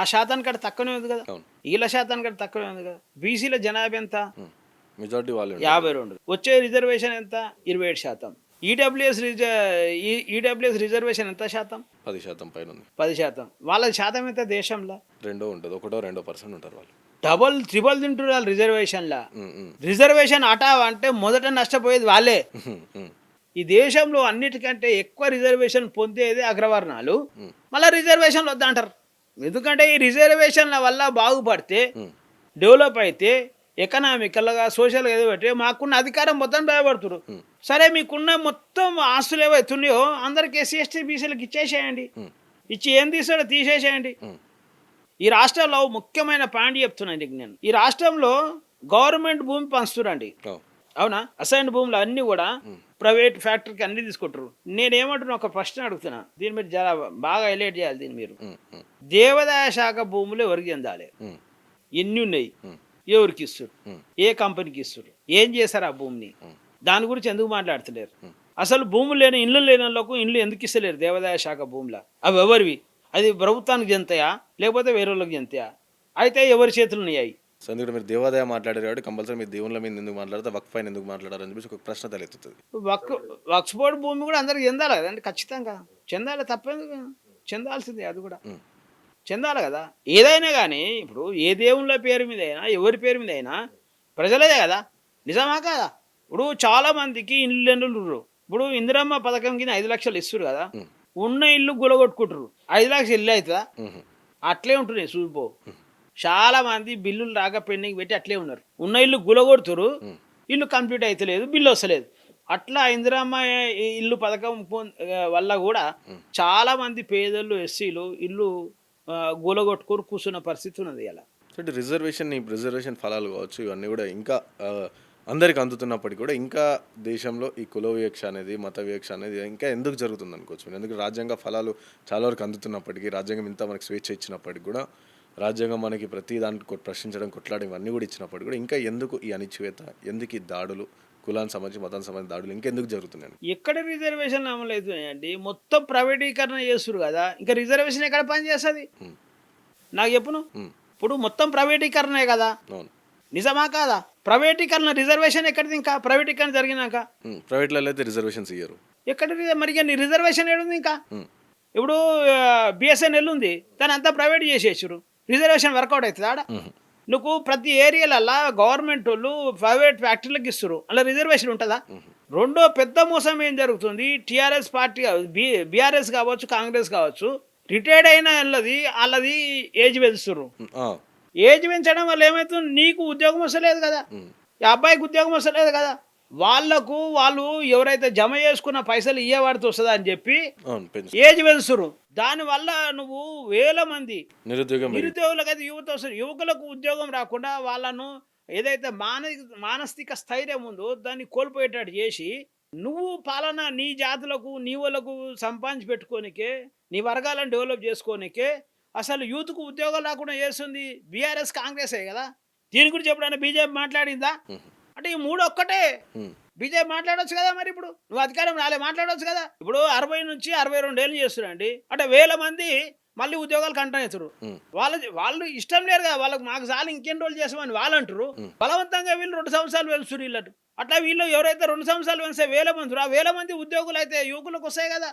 ఆ శాతానికి కంటే తక్కువనే ఉంది కదా, వీళ్ళ శాతానికి కంటే తక్కువనే ఉంది కదా. బీసీల జనాభా ఎంత? మెజారిటీ వాళ్ళు 52. వచ్చే రిజర్వేషన్ ఎంత? 27%. ఈడబ్ల్యూఎస్ రిజర్వేషన్ ఎంత శాతం? 10% పైన ఉంది. 10%. వాళ్ళ శాతం ఎంత దేశంలో? 2% ఉంటారు వాళ్ళు. డబల్ ట్రిబల్ తింటున్నారు రిజర్వేషన్లా. రిజర్వేషన్ హఠావో అంటే మొదట నష్టపోయేది వాళ్ళే. ఈ దేశంలో అన్నిటికంటే ఎక్కువ రిజర్వేషన్ పొందేది అగ్రవర్ణాలు. మళ్ళీ రిజర్వేషన్లు వద్దంటారు. ఎందుకంటే ఈ రిజర్వేషన్ల వల్ల బాగుపడితే, డెవలప్ అయితే, ఎకనామికల్గా సోషల్గా ఏదో పెట్టి మాకున్న అధికారం మొత్తం భయపడుతున్నారు. సరే మీకున్న మొత్తం ఆస్తులు ఏవైతున్నాయో అందరికి ఎస్సీ ఎస్టీ బీసీలకు ఇచ్చేసేయండి. ఇచ్చి ఏం తీసాడో తీసేసేయండి. ఈ రాష్ట్రంలో ముఖ్యమైన పాయింట్ చెప్తున్నాను నేను. ఈ రాష్ట్రంలో గవర్నమెంట్ భూమి పంచుతురండి, అవునా? అసైన్ భూములు అన్నీ కూడా ప్రైవేట్ ఫ్యాక్టరీకి అన్ని తీసుకుంటారు. నేనేమంటున్నా, ఒక ప్రశ్న అడుగుతున్నా, దీని మీరు చాలా బాగా హైలైట్ చేయాలి. దీన్ని మీరు దేవాదాయ శాఖ భూములు ఎవరికి చెందాలి? ఎన్ని ఉన్నాయి? ఎవరికి ఇస్తారు? ఏ కంపెనీకి ఇస్తారు? ఏం చేశారు ఆ భూమిని? దాని గురించి ఎందుకు మాట్లాడతలేరు? అసలు భూములు లేని ఇల్లు లేని వాళ్ళకు ఇల్లు ఎందుకు ఇస్తలేరు? దేవాదాయ శాఖ భూముల అవి ఎవరివి? అది ప్రభుత్వానికి చెంతాయా లేకపోతే వేరే వాళ్ళకి చెంతాయా? అయితే ఎవరి చేతులు ఉన్నాయి? సో అందుకే మీరు దేవాదాయ మాట్లాడారు కాబట్టి కంపల్సరీ మీరు దేవుళ్ళ మీద ఎందుకు మాట్లాడతారు, వక్ఫ్ పైన ఎందుకు మాట్లాడారు అని చెప్పేసి ఒక ప్రశ్న తలెత్తుతుంది. వక్ఫ్ బోర్డు భూమి కూడా అందరికి చెందాలి కదండి, ఖచ్చితంగా చెందాలి, తప్పేందుకు? చెందాల్సిందే, అది కూడా చెందాలి కదా. ఏదైనా కానీ ఇప్పుడు ఏ దేవుళ్ళ పేరు మీద అయినా ఎవరి పేరు మీద అయినా ప్రజలదే కదా, నిజమా కాదా? ఇప్పుడు చాలామందికి ఇల్లు ఉన్నారు. ఇప్పుడు ఇందిరమ్మ పథకం కింద 5 లక్షలు ఇస్తారు కదా, ఉన్న ఇల్లు గులగొట్టుకుంటారు. 5 లక్షలు ఇల్లు అవుతుందా? అట్లే ఉంటున్నాయి చూపో. చాలా మంది బిల్లులు రాక పెండింగ్ పెట్టి అట్లే ఉన్నారు. ఉన్న ఇల్లు గులగొడుతురు, ఇల్లు కంప్లీట్ అవుతలేదు, బిల్లు వస్తలేదు. అట్లా ఇందిరమ్మ ఇల్లు పథకం వల్ల కూడా చాలా మంది పేదలు ఎస్సీలు ఇల్లు గులగొట్టుకొని కూర్చున్న పరిస్థితి ఉన్నది ఇలా. అంటే రిజర్వేషన్ ఫలాలు కావచ్చు, ఇవన్నీ కూడా ఇంకా అందరికి అందుతున్నప్పటికీ కూడా ఇంకా దేశంలో ఈ కుల వివక్ష అనేది, మత వివక్ష అనేది ఇంకా ఎందుకు జరుగుతుంది అనుకోవచ్చు. ఎందుకంటే రాజ్యాంగ ఫలాలు చాలా వరకు అందుతున్నప్పటికీ, రాజ్యాంగం ఇంత మనకి స్వేచ్ఛ ఇచ్చినప్పటికీ కూడా, రాజ్యాంగం మనకి ప్రతి దానికి ప్రశ్నించడం, కొట్లాడడం ఇవన్నీ కూడా ఇచ్చినప్పటికీ కూడా ఇంకా ఎందుకు ఈ అణిచివేత, ఎందుకు ఈ దాడులు, కులానికి సంబంధించి మతానికి సంబంధించి దాడులు ఇంకెందుకు జరుగుతున్నాయి? ఎక్కడ రిజర్వేషన్ అమలు అవుతున్నాయండి? మొత్తం ప్రైవేటీకరణ చేస్తారు కదా, ఇంకా రిజర్వేషన్ ఎక్కడ పని చేస్తుంది? నాకు చెప్పును. ఇప్పుడు మొత్తం ప్రైవేటీకరణే కదా, నిజమా కాదా? ప్రైవేటీకరణ రిజర్వేషన్ ఎక్కడిది? ఇంకా ప్రైవేటీకరణ జరిగినాక ప్రైవేట్లలో అయితే రిజర్వేషన్స్ ఇయ్యరు. ఎక్కడ మరి రిజర్వేషన్ ఏడుంది? ఇంకా ఇప్పుడు బిఎస్ఎన్ఎల్ ఉంది, దాని అంతా ప్రైవేట్ చేసేసారు. రిజర్వేషన్ వర్కౌట్ అవుతుంది ఆడ? నువ్వు ప్రతి ఏరియాలల్లా గవర్నమెంట్ వాళ్ళు ప్రైవేట్ ఫ్యాక్టరీలకు ఇస్తారు, అలా రిజర్వేషన్ ఉంటుందా? రెండో పెద్ద మోసం ఏం జరుగుతుంది, టీఆర్ఎస్ పార్టీ బీఆర్ఎస్ కావచ్చు, కాంగ్రెస్ కావచ్చు, రిటైర్డ్ అయిన వాళ్ళది ఏజ్ పెంచుతున్నారు. ఏజ్ పెంచడం వల్ల ఏమవుతుంది? నీకు ఉద్యోగం వస్తలేదు కదా, ఈ అబ్బాయికి ఉద్యోగం వస్తలేదు కదా, వాళ్ళు ఎవరైతే జమ చేసుకున్న పైసలు ఇయ్యబడితే వస్తుందా అని చెప్పి అవును. ఏజ్ పెంచుతురు. దానివల్ల నువ్వు వేల మంది నిరుద్యోగం నిరుద్యోగులకైతే యువత వస్తుంది. యువకులకు ఉద్యోగం రాకుండా వాళ్ళను ఏదైతే మానసిక స్థైర్యం ఉందో దాన్ని కోల్పోయేటట్టు చేసి నువ్వు పాలన నీ జాతులకు నీ వాళ్ళకు సంపాదించి పెట్టుకోనికే నీ వర్గాలను డెవలప్ చేసుకోనికే అసలు యూత్కు ఉద్యోగాలు రాకుండా చేస్తుంది బీఆర్ఎస్ కాంగ్రెసే కదా. దీని గురించి ఎప్పుడైనా బీజేపీ మాట్లాడిందా? అంటే ఈ మూడు ఒక్కటే. బీజేపీ మాట్లాడొచ్చు కదా, మరి ఇప్పుడు నువ్వు అధికారం రాలే మాట్లాడొచ్చు కదా. ఇప్పుడు 60 నుంచి 62 ఏళ్ళు చేస్తున్నారండి, అంటే వేల మంది మళ్ళీ ఉద్యోగాలు కంటనేస్తారు. వాళ్ళు ఇష్టం లేరు కదా, వాళ్ళకి మాకు చాలు ఇంకెన్ని రోజులు చేస్తామని వాళ్ళు అంటారు. బలవంతంగా వీళ్ళు 2 సంవత్సరాలు వెలుస్తారు వీళ్ళటు. అట్లా వీళ్ళు ఎవరైతే 2 సంవత్సరాలు వెలిస్తే వేల మంది ఆ వేల మంది ఉద్యోగులు అయితే యువకులకు వస్తాయి కదా.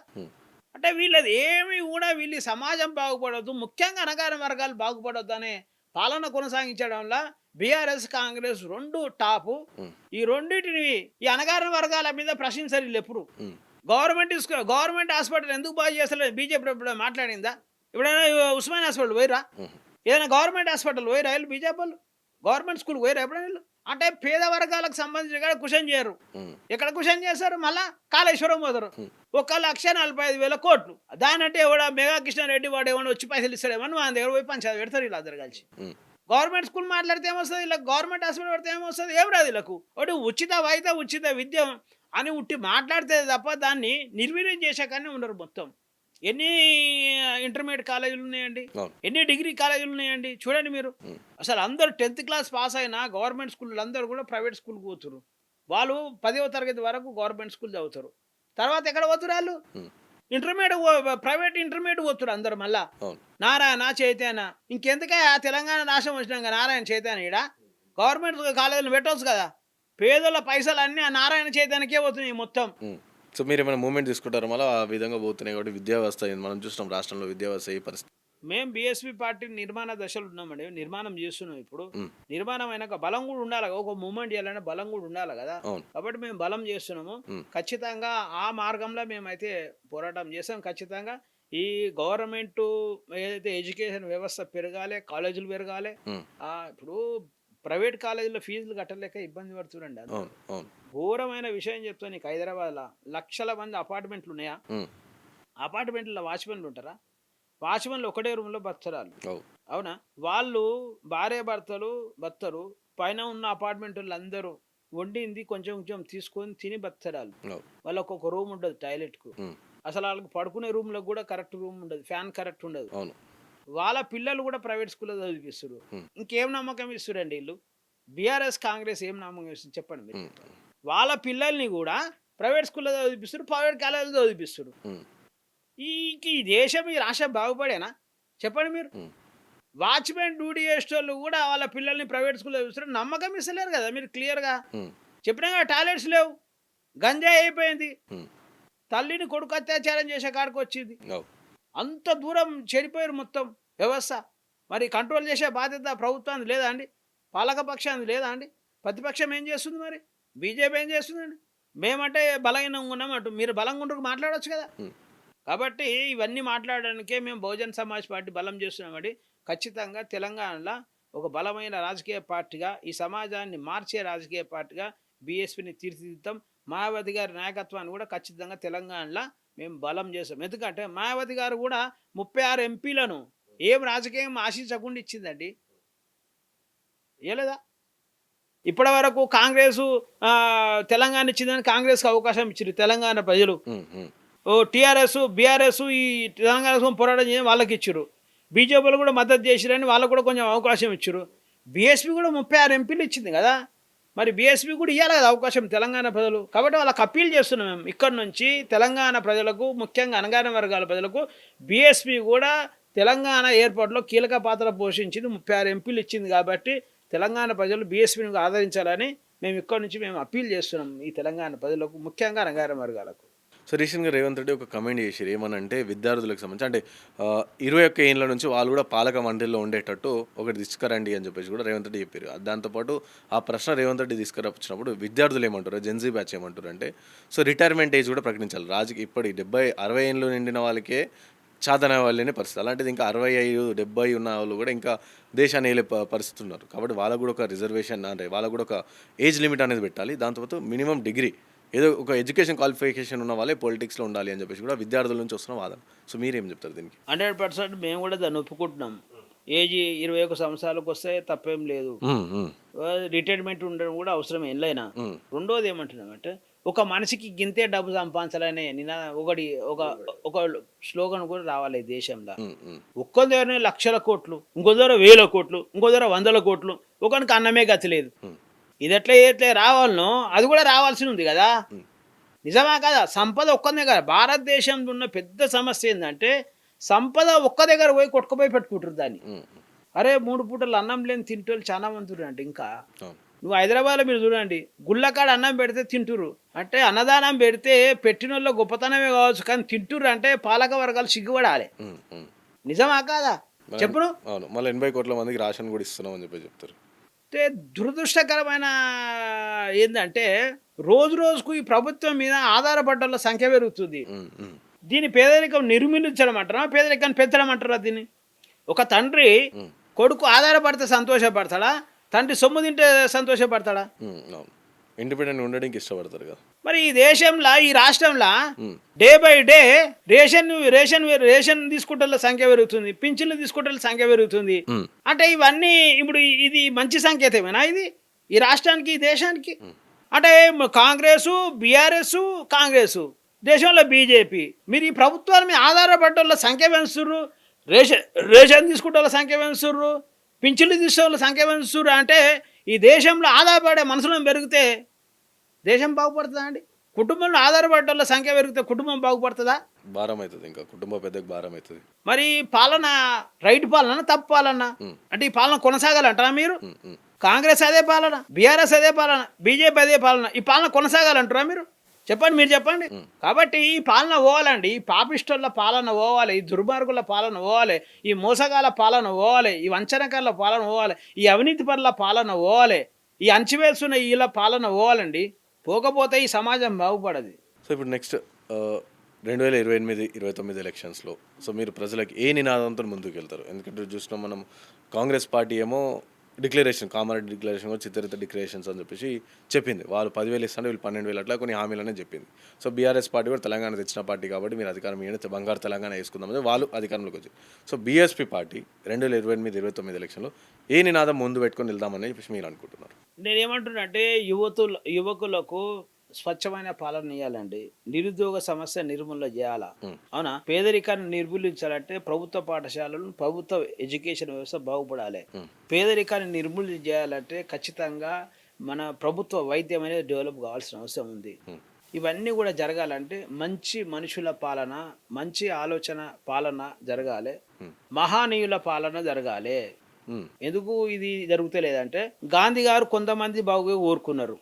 అంటే వీళ్ళది ఏమి కూడా వీళ్ళు సమాజం బాగుపడవద్దు, ముఖ్యంగా అణగారిన వర్గాలు బాగుపడవద్దు అనే పాలన కొనసాగించడం వల్ల బీఆర్ఎస్ కాంగ్రెస్ రెండు టాపు. ఈ రెండింటిని ఈ అణగారిన వర్గాల మీద ప్రశ్నించరు ఎప్పుడు. గవర్నమెంట్ హాస్పిటల్ ఎందుకు బాగా చేస్తలేదు బీజేపీ ఎప్పుడు మాట్లాడిందా? ఎప్పుడైనా ఉస్మాన్ హాస్పిటల్ పోయిరా? ఏదైనా గవర్నమెంట్ హాస్పిటల్ పోయిరా వీళ్ళు? బీజేపీ వాళ్ళు గవర్నమెంట్ స్కూల్ పోయిరా ఎప్పుడైనా వీళ్ళు? అంటే పేద వర్గాలకు సంబంధించిన క్వశ్చన్ చేయరు. ఎక్కడ క్వశ్చన్ చేస్తారు? మళ్ళా కాళేశ్వరం పోతారు. 1,45,000 కోట్లు. దానంటే ఎవడ మెగా కృష్ణారెడ్డి వాడు ఏమన్నా వచ్చి పైసలు ఇస్తాడేమని మన దగ్గర పోయి పంచాయతీ పెడతారు వీళ్ళందరూ కలిసి. గవర్నమెంట్ స్కూల్ మాట్లాడితే ఏమొస్తుంది వీళ్ళకి, గవర్నమెంట్ హాస్పిటల్ పెడితే ఏమొస్తుంది? ఏం రాదు వీళ్ళకు. ఒకటి ఉచిత వైద్య ఉచిత విద్య అని ఉట్టి మాట్లాడితే తప్ప దాన్ని నిర్వీర్యం చేసే కానీ ఉండరు. మొత్తం ఎన్ని ఇంటర్మీడియట్ కాలేజీలు ఉన్నాయండి, ఎన్ని డిగ్రీ కాలేజీలు ఉన్నాయండి చూడండి మీరు. అసలు అందరూ 10th క్లాస్ పాస్ అయినా గవర్నమెంట్ స్కూళ్ళు అందరూ కూడా ప్రైవేట్ స్కూల్కి పోతున్నారు. వాళ్ళు 10వ తరగతి వరకు గవర్నమెంట్ స్కూల్ చదువుతారు. తర్వాత ఎక్కడ పోతున్నారు వాళ్ళు? ప్రైవేట్ ఇంటర్మీడియట్ పోతున్నారు అందరు. మళ్ళా నారాయణ చైతన్య ఇంకెందుకే తెలంగాణ రాష్ట్రం వచ్చినాక నారాయణ చైతన్య ఈడ గవర్నమెంట్ కాలేజీలు పెట్టవచ్చు కదా. పేదల పైసలు అన్నీ ఆ నారాయణ చైతన్యకే పోతున్నాయి మొత్తం. సో మీరు ఏమైనా మూమెంట్ తీసుకుంటారు మళ్ళీ ఆ విధంగా పోతున్నాయి కాబట్టి విద్యా వ్యవస్థ మనం చూస్తున్నాం రాష్ట్రంలో విద్యా వ్యవస్థ ఈ పరిస్థితి. మేము బీఎస్పీ పార్టీ నిర్మాణ దశలు ఉన్నామండి, నిర్మాణం చేస్తున్నాం. ఇప్పుడు నిర్మాణం అయినాక బలం కూడా ఉండాలి, ఒక మూమెంట్ చేయాలంటే బలం కూడా ఉండాలి కదా. కాబట్టి మేము బలం చేస్తున్నాము. ఖచ్చితంగా ఆ మార్గంలో మేమైతే పోరాటం చేస్తాం. ఖచ్చితంగా ఈ గవర్నమెంట్ ఏదైతే ఎడ్యుకేషన్ వ్యవస్థ పెరగాలి, కాలేజీలు పెరగాలి. ఇప్పుడు ప్రైవేట్ కాలేజీలో ఫీజులు కట్టలేక ఇబ్బంది పడుతుండండి. ఘోరమైన విషయం చెప్తా నీకు. హైదరాబాద్లో లక్షల మంది అపార్ట్మెంట్లు ఉన్నాయా? అపార్ట్మెంట్లో వాచ్మెన్లు ఉంటారా? వాచ్మెన్లు ఒకటే రూమ్లో బతరాలు. అవునా? వాళ్ళు భార్య భర్తలు బతరు. పైన ఉన్న అపార్ట్మెంట్ వాళ్ళు అందరూ వండింది కొంచెం కొంచెం తీసుకొని తిని బతరాలు. వాళ్ళకు ఒక రూమ్ ఉండదు టాయిలెట్కు. అసలు వాళ్ళకి పడుకునే రూమ్లో కూడా కరెక్ట్ రూమ్ ఉండదు, ఫ్యాన్ కరెక్ట్ ఉండదు. వాళ్ళ పిల్లలు కూడా ప్రైవేట్ స్కూల్లో చదివిస్తారు. ఇంకేం నమ్మకం ఇస్తారండి వీళ్ళు? బీఆర్ఎస్ కాంగ్రెస్ ఏం నమ్మకం ఇస్తుంది చెప్పండి మీరు? వాళ్ళ పిల్లల్ని కూడా ప్రైవేట్ స్కూల్లో చదివిస్తారు, ప్రైవేట్ కాలేజీలో చదివిస్తారు. ఈ దేశం ఈ రాష్ట్రం బాగుపడేనా చెప్పండి మీరు? వాచ్మెన్ డ్యూటీ చేసేటోళ్ళు కూడా వాళ్ళ పిల్లల్ని ప్రైవేట్ స్కూల్లో చదివిస్తారు. నమ్మకం ఇస్తలేరు కదా మీరు క్లియర్గా చెప్పినా కదా. టాయిలెట్స్ లేవు, గంజాయి అయిపోయింది, తల్లిని కొడుకు అత్యాచారం చేసే కాడికి వచ్చింది. అంత దూరం చెడిపోయారు మొత్తం వ్యవస్థ. మరి కంట్రోల్ చేసే బాధ్యత ప్రభుత్వానికి లేదా అండి? పాలకపక్షానికి లేదా అండి? ప్రతిపక్షం ఏం చేస్తుంది? మరి బీజేపీ ఏం చేస్తుందండి? మేమంటే బలహీనంగా ఉన్నాం అంటూ మీరు బలంగా ఉండకు మాట్లాడవచ్చు కదా. కాబట్టి ఇవన్నీ మాట్లాడడానికే మేము బహుజన్ సమాజ్ పార్టీ బలం చేస్తున్నామండి. ఖచ్చితంగా తెలంగాణలో ఒక బలమైన రాజకీయ పార్టీగా, ఈ సమాజాన్ని మార్చే రాజకీయ పార్టీగా బీఎస్పీని తీర్చిదిద్దాం. మాయావతి గారి నాయకత్వాన్ని కూడా ఖచ్చితంగా తెలంగాణలో మేము బలం చేస్తాం. ఎందుకంటే మాయావతి గారు కూడా 36 ఎంపీలను ఏం రాజకీయం ఆశించకుండా ఇచ్చిందండి, ఇవ్వలేదా? ఇప్పటి వరకు కాంగ్రెస్ తెలంగాణ ఇచ్చిందని కాంగ్రెస్కి అవకాశం ఇచ్చారు తెలంగాణ ప్రజలు. టీఆర్ఎస్ బీఆర్ఎస్ ఈ తెలంగాణ పోరాటం చేయని వాళ్ళకి ఇచ్చారు. బీజేపీలు కూడా మద్దతు చేసిరని వాళ్ళకు కూడా కొంచెం అవకాశం ఇచ్చారు. బీఎస్పీ కూడా 36 ఎంపీలు ఇచ్చింది కదా. మరి బీఎస్పీ కూడా ఇవ్వాలి కదా అవకాశం తెలంగాణ ప్రజలు. కాబట్టి వాళ్ళకి అప్పీల్ చేస్తున్నాం మేము ఇక్కడ నుంచి తెలంగాణ ప్రజలకు, ముఖ్యంగా అణగారిన వర్గాల ప్రజలకు. బీఎస్పీ కూడా తెలంగాణ ఏర్పాటులో కీలక పాత్ర పోషించింది, 36 ఎంపీలు ఇచ్చింది. కాబట్టి తెలంగాణ ప్రజలు బీఎస్పీని ఆదరించాలని మేము ఇక్కడ నుంచి మేము అప్పీల్ చేస్తున్నాం ఈ తెలంగాణ ప్రజలకు, ముఖ్యంగా అణగారిన వర్గాలకు. సో రీసెంట్గా రేవంత్ రెడ్డి ఒక కమెంట్ చేశారు. ఏమనంటే విద్యార్థులకు సంబంధించి అంటే 21 ఏళ్ళ నుంచి వాళ్ళు కూడా పాలక మండలిలో ఉండేటట్టు ఒకటి తీసుకురండి అని చెప్పేసి కూడా రేవంత్ రెడ్డి చెప్పారు. దాంతోపాటు ఆ ప్రశ్న రేవంత్ రెడ్డి తీసుకురచ్చినప్పుడు విద్యార్థులు ఏమంటారు, జెన్జీ బ్యాచ్ ఏమంటారు అంటే సో రిటైర్మెంట్ ఏజ్ కూడా ప్రకటించాలి. ఇప్పటి 70-60 ఏళ్ళు నిండిన వాళ్ళకే చాతన వాళ్ళనే పరిస్థితి. అలాంటిది ఇంకా 65, 70 ఉన్న వాళ్ళు కూడా ఇంకా దేశాన్ని ఏలే పరిస్థితి ఉన్నారు. కాబట్టి వాళ్ళకు కూడా ఒక రిజర్వేషన్ అంటే వాళ్ళకు కూడా ఒక ఏజ్ లిమిట్ అనేది పెట్టాలి. దాంతోపాటు మినిమం డిగ్రీ ఏదో ఒక ఎడ్యుకేషన్ క్వాలిఫికేషన్ ఉన్న వాళ్ళే పొలిటిక్స్లో ఉండాలి అని చెప్పేసి కూడా విద్యార్థుల నుంచి వస్తున్న వాదన. సో మీరేం చెప్తారు దీనికి? 100% మేము కూడా దాన్ని ఒప్పుకుంటున్నాం. ఏజ్ 21 సంవత్సరాలకు వస్తే తప్పేం లేదు. రిటైర్మెంట్ ఉండడం కూడా అవసరం ఎల్లైనా. రెండోది ఏమంటున్నామంటే ఒక మనిషికి గింతే డబ్బు సంపాదించాలనే ఒకటి ఒక ఒక స్లోగన్ కూడా రావాలి ఈ దేశంలో. ఒక్కో దగ్గర లక్షల కోట్లు, ఇంకో దగ్గర 1000 కోట్లు, ఇంకో దగ్గర 100 కోట్లు, ఒకనికి అన్నమే గతి లేదు. ఇది ఎట్లా రావాలనో అది కూడా రావాల్సి ఉంది కదా. నిజమా కదా? సంపద ఒక్కనే కదా. భారతదేశంలో ఉన్న పెద్ద సమస్య ఏంటంటే సంపద ఒక్క దగ్గర పోయి కొట్టుకుపోయి పెట్టుకుంటారు దాన్ని. అరే 3 పూటలు అన్నం లేని తింటోళ్ళు చాలా మంది ఉన్నారు. ఇంకా నువ్వు హైదరాబాద్లో మీరు చూడండి, గుళ్ళకాడ అన్నం పెడితే తింటురు. అంటే అన్నదానం పెడితే పెట్టినోళ్ళ గొప్పతనమే కావచ్చు, కానీ తింటురు అంటే పాలక వర్గాలు సిగ్గుపడాలి. నిజమా కాదా చెప్పును? అవును, మళ్ళీ 80 కోట్ల మందికి రేషన్ కూడా ఇస్తున్నాం అని చెప్పి చెప్తారు. అంటే దురదృష్టకరమైన ఏంటంటే రోజు రోజుకు ఈ ప్రభుత్వం మీద ఆధారపడ్డ సంఖ్య పెరుగుతుంది. దీని పేదరికం నిర్మూలించడం అంటారా, పేదరికాన్ని పెంచడం అంటారా? దీన్ని ఒక తండ్రి కొడుకు ఆధారపడితే సంతోషపడతాడా, తండ్రి సొమ్ము తింటే సంతోషపడతాడా? ఇండిపెండెంట్ ఉండడానికి ఇష్టపడతారు కదా. మరి ఈ దేశంలో ఈ రాష్ట్రంలో డే బై డే రేషన్ తీసుకుంటే సంఖ్య పెరుగుతుంది, పింఛన్లు తీసుకుంటే సంఖ్య పెరుగుతుంది. అంటే ఇవన్నీ ఇప్పుడు ఇది మంచి సంకేతమేనా ఇది ఈ రాష్ట్రానికి, ఈ దేశానికి? అంటే కాంగ్రెస్, బీఆర్ఎస్, కాంగ్రెస్, దేశంలో బీజేపీ, మీరు ఈ ప్రభుత్వాల మీద ఆధారపడ్డ సంఖ్య పెంచుతుర్రు, రేషన్ తీసుకుంటే సంఖ్య పెంచుతుర్రు, పింఛన్లు తీసుకోవాళ్ళ సంఖ్య పెంచుతుర్రు. అంటే ఈ దేశంలో ఆధారపడే మనుషులను పెరిగితే దేశం బాగుపడుతుందా అండి? కుటుంబంలో ఆధారపడ్డ సంఖ్య పెరిగితే కుటుంబం బాగుపడుతుందా? భారం అవుతుంది, ఇంకా కుటుంబ పెద్దకు భారం అవుతుంది. మరి పాలన రైట్ పాలన, తప్పు పాలన? అంటే ఈ పాలన కొనసాగాలంటారా మీరు? కాంగ్రెస్ అదే పాలన, బీఆర్ఎస్ అదే పాలన, బీజేపీ అదే పాలన, ఈ పాలన కొనసాగాలంటారా మీరు? చెప్పండి, మీరు చెప్పండి. కాబట్టి ఈ పాలన పోవాలండి, ఈ పాపిస్టుల పాలన పోవాలి, ఈ దుర్మార్గుల పాలన పోవాలి, ఈ మోసగాల పాలన పోవాలి, ఈ వంచనకారుల పాలన పోవాలి, ఈ అవినీతి పరుల పాలన పోవాలి, ఈ అంచివేస్తున్న వీళ్ళ పాలన పోవాలండి. పోకపోతే ఈ సమాజం బాగుపడదు. సో ఇప్పుడు నెక్స్ట్ 2028-29 ఎలక్షన్స్లో సో మీరు ప్రజలకు ఏ నినాదంతో ముందుకు వెళ్తారు? ఎందుకంటే చూసినాం మనం, కాంగ్రెస్ పార్టీ ఏమో డిక్లరేషన్, కామారెడ్డి డిక్లరేషన్ కూడా చిత్తరిత డిక్లరేషన్స్ అని చెప్పేసి చెప్పింది. వాళ్ళు 10,000 ఇస్తాను, వీళ్ళు 12,000 అట్లా కొన్ని హామీలనే చెప్పింది. సో బీఆర్ఎస్ పార్టీ కూడా తెలంగాణ తెచ్చిన పార్టీ కాబట్టి మీరు అధికారం ఇవ్వండి, బంగారు తెలంగాణ వేసుకుందామని వాళ్ళు అధికారంలోకి వచ్చి. సో బీఎస్పీ పార్టీ 2028-29 ఎలక్షన్లో ఏ నినాదం ముందు పెట్టుకొని వెళ్దామని చెప్పేసి మీరు అనుకుంటున్నారు? నేనేమంటున్నా అంటే యువకులకు స్వచ్ఛమైన పాలన ఇవ్వాలండి, నిరుద్యోగ సమస్య నిర్మూలన చేయాలా, అవునా? పేదరికాన్ని నిర్మూలించాలంటే ప్రభుత్వ పాఠశాలలు, ప్రభుత్వ ఎడ్యుకేషన్ వ్యవస్థ బాగుపడాలి. పేదరికాన్ని నిర్మూలన చేయాలంటే ఖచ్చితంగా మన ప్రభుత్వ వైద్యం అనేది డెవలప్ కావాల్సిన అవసరం ఉంది. ఇవన్నీ కూడా జరగాలంటే మంచి మనుషుల పాలన, మంచి ఆలోచన పాలన జరగాలి, మహానీయుల పాలన జరగాలి. ఎందుకు ఇది జరుగుతలేదంటే గాంధీ గారు కొంతమంది బాగుగా కోరుకున్నారు.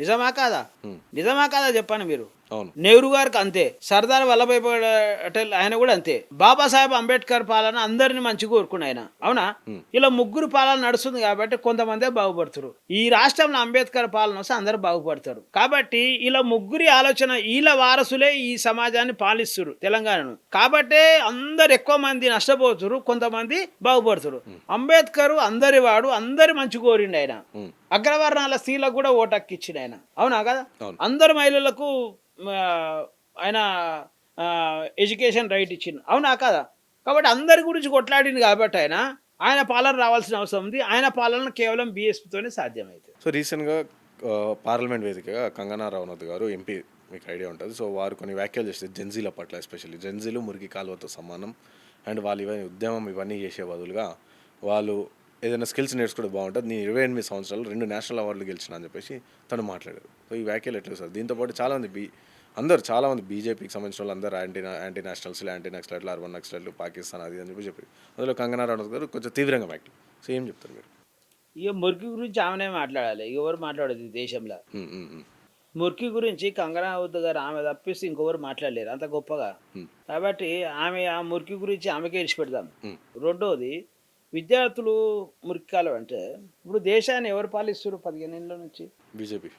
నిజమా కాదా? నిజమా కాదా చెప్పండి మీరు? నెహ్రూ గారికి అంతే, సర్దార్ వల్లభాయ్ పటేల్ ఆయన కూడా అంతే, బాబాసాహెబ్ అంబేద్కర్ పాలన అందరిని మంచిగా కోరుకున్న ఆయన, అవునా? ఇలా ముగ్గురు పాలన నడుస్తుంది కాబట్టి కొంతమందే బాగుపడుతారు. ఈ రాష్ట్రంలో అంబేద్కర్ పాలన వస్తే అందరు బాగుపడతారు. కాబట్టి ఇలా ముగ్గురి ఆలోచన, వీళ్ళ వారసులే ఈ సమాజాన్ని పాలిస్తారు తెలంగాణను. కాబట్టి అందరు ఎక్కువ మంది నష్టపోతారు, కొంతమంది బాగుపడుతారు. అంబేద్కర్ అందరి వాడు, అందరి మంచి కోరిండు ఆయన. అగ్రవర్ణాల స్త్రీలకు కూడా ఓటక్కి ఇచ్చిండు ఆయన, అవునా కదా? అందరు మహిళలకు ఆయన ఎడ్యుకేషన్ రైట్ ఇచ్చిండు, అవునా కదా? కాబట్టి అందరి గురించి కొట్లాడింది కాబట్టి ఆయన పాలన రావాల్సిన అవసరం ఉంది. ఆయన పాలన కేవలం బీఎస్పీతోనే సాధ్యమవుతుంది. సో రీసెంట్గా పార్లమెంట్ వేదికగా కంగనా రనౌత్ గారు, ఎంపీ, మీకు ఐడియా ఉంటుంది. సో వారు కొన్ని వ్యాఖ్యలు చేస్తారు జెన్జీల పట్ల, ఎస్పెషల్లీ జెన్జీలు మురికి కాలువతో సమానం అండ్ వాళ్ళు ఇవన్నీ ఉద్యమం ఇవన్నీ చేసే బదులుగా వాళ్ళు ఏదైనా స్కిల్స్ నేర్చుకుంటే బాగుంటుంది, నేను 28 సంవత్సరాలు 2 నేషనల్ అవార్డులు గెలిచిన అని చెప్పేసి తను మాట్లాడారు. సో ఈ వ్యాఖ్యలు ఎట్లా సార్? దీంతోపాటు చాలామంది బీజేపీకి సంబంధించిన వాళ్ళు అందరూ యాంటీ నేషనల్స్, యాంటీ నక్సలైట్లు, అర్బన్ నక్సలైట్లు, పాకిస్తాన్ అది అని చెప్పి అందులో కంగనా రనౌత్ గారు కొంచెం తీవ్రంగా వ్యాఖ్యలు. సో ఏం చెప్తారు మీరు? ఇక మురికి గురించి ఆమెనే మాట్లాడాలి, ఎవరు మాట్లాడదు దేశంలో. మురికి గురించి కంగనా రనౌత్ గారు ఆమె తప్పిస్తే ఇంకొకరు మాట్లాడలేరు అంత గొప్పగా. కాబట్టి ఆమె ఆ మురికి గురించి ఆమెకే ఇచ్చి పెడదాం. రెండోది, విద్యార్థులు మురికాలు అంటే ఇప్పుడు దేశాన్ని ఎవరు పాలిస్తారు 15 ఏళ్ళ నుంచి? బీజేపీ.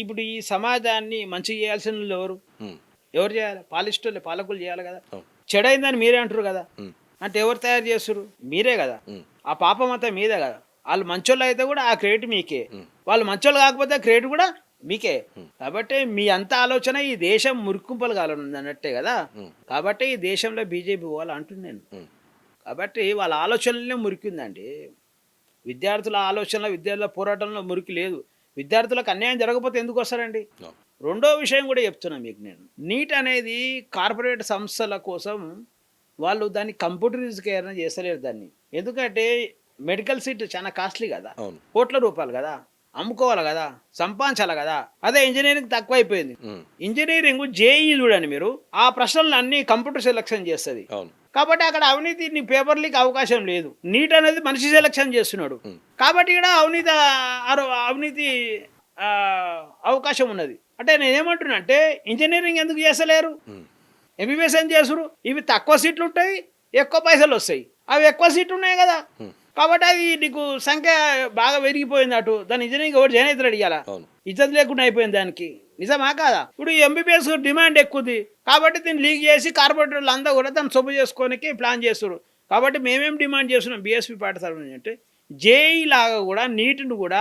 ఇప్పుడు ఈ సమాజాన్ని మంచి చేయాల్సిన ఎవరు చేయాలి? పాలిస్టులు, పాలకులు చేయాలి కదా. చెడైందని మీరే అంటారు కదా. అంటే ఎవరు తయారు చేస్తారు? మీరే కదా. ఆ పాపం అంతా మీదే కదా. వాళ్ళు మంచోళ్ళు అయితే కూడా ఆ క్రెడిట్ మీకే, వాళ్ళు మంచోళ్ళు కాకపోతే క్రెడిట్ కూడా మీకే. కాబట్టి మీ అంత ఆలోచన ఈ దేశం మురికుంపలు కాలంది అన్నట్టే కదా. కాబట్టి ఈ దేశంలో బీజేపీ వాళ్ళు అంటున్నాను. కాబట్టి వాళ్ళ ఆలోచనలనే మురికిందండి. విద్యార్థుల ఆలోచనలో, విద్యార్థుల పోరాటంలో మురికి లేదు. విద్యార్థులకు అన్యాయం జరగకపోతే ఎందుకు వస్తారండి? రెండో విషయం కూడా చెప్తున్నాను మీకు నేను. నీట్ అనేది కార్పొరేట్ సంస్థల కోసం వాళ్ళు దాన్ని కంప్యూటరైజ్కేరణ చేస్తలేరు దాన్ని. ఎందుకంటే మెడికల్ సీట్ చాలా కాస్ట్లీ కదా, కోట్ల రూపాయలు కదా, అమ్ముకోవాలి కదా, సంపాదించాలి కదా. అదే ఇంజనీరింగ్ తక్కువ అయిపోయింది. ఇంజనీరింగ్ జేఈ చూడండి మీరు, ఆ ప్రశ్నలు అన్ని కంప్యూటర్ సెలెక్షన్ చేస్తుంది. కాబట్టి అక్కడ అవినీతి నీ పేపర్ లీక్ అవకాశం లేదు. నీట్ అనేది మనిషి సెలెక్షన్ చేస్తున్నాడు కాబట్టి ఇక్కడ అవినీతి అవకాశం ఉన్నది. అంటే నేనేమంటున్నా అంటే ఇంజనీరింగ్ ఎందుకు చేస్తలేరు? ఎంబీబీఎస్ ఏం చేసురు? ఇవి తక్కువ సీట్లు ఉంటాయి, ఎక్కువ పైసలు వస్తాయి. అవి ఎక్కువ సీట్లు ఉన్నాయి కదా, కాబట్టి అది నీకు సంఖ్య బాగా పెరిగిపోయింది. అటు దాని ఇంజనీరింగ్ ఎవరు జాయిన్ అవుతారు అడిగాలా, ఇజ్జత్ లేకుండా అయిపోయింది దానికి. నిజమా కాదా? ఇప్పుడు ఎంబీబీఎస్ డిమాండ్ ఎక్కువది కాబట్టి దీన్ని లీక్ చేసి కార్పొరేటర్లు అంతా కూడా దాన్ని సొమ్ము చేసుకోనికి ప్లాన్ చేస్తారు. కాబట్టి మేమేం డిమాండ్ చేస్తున్నాం బీఎస్పీ పార్టీ తరఫున అంటే జేఈ లాగా కూడా నీటిని కూడా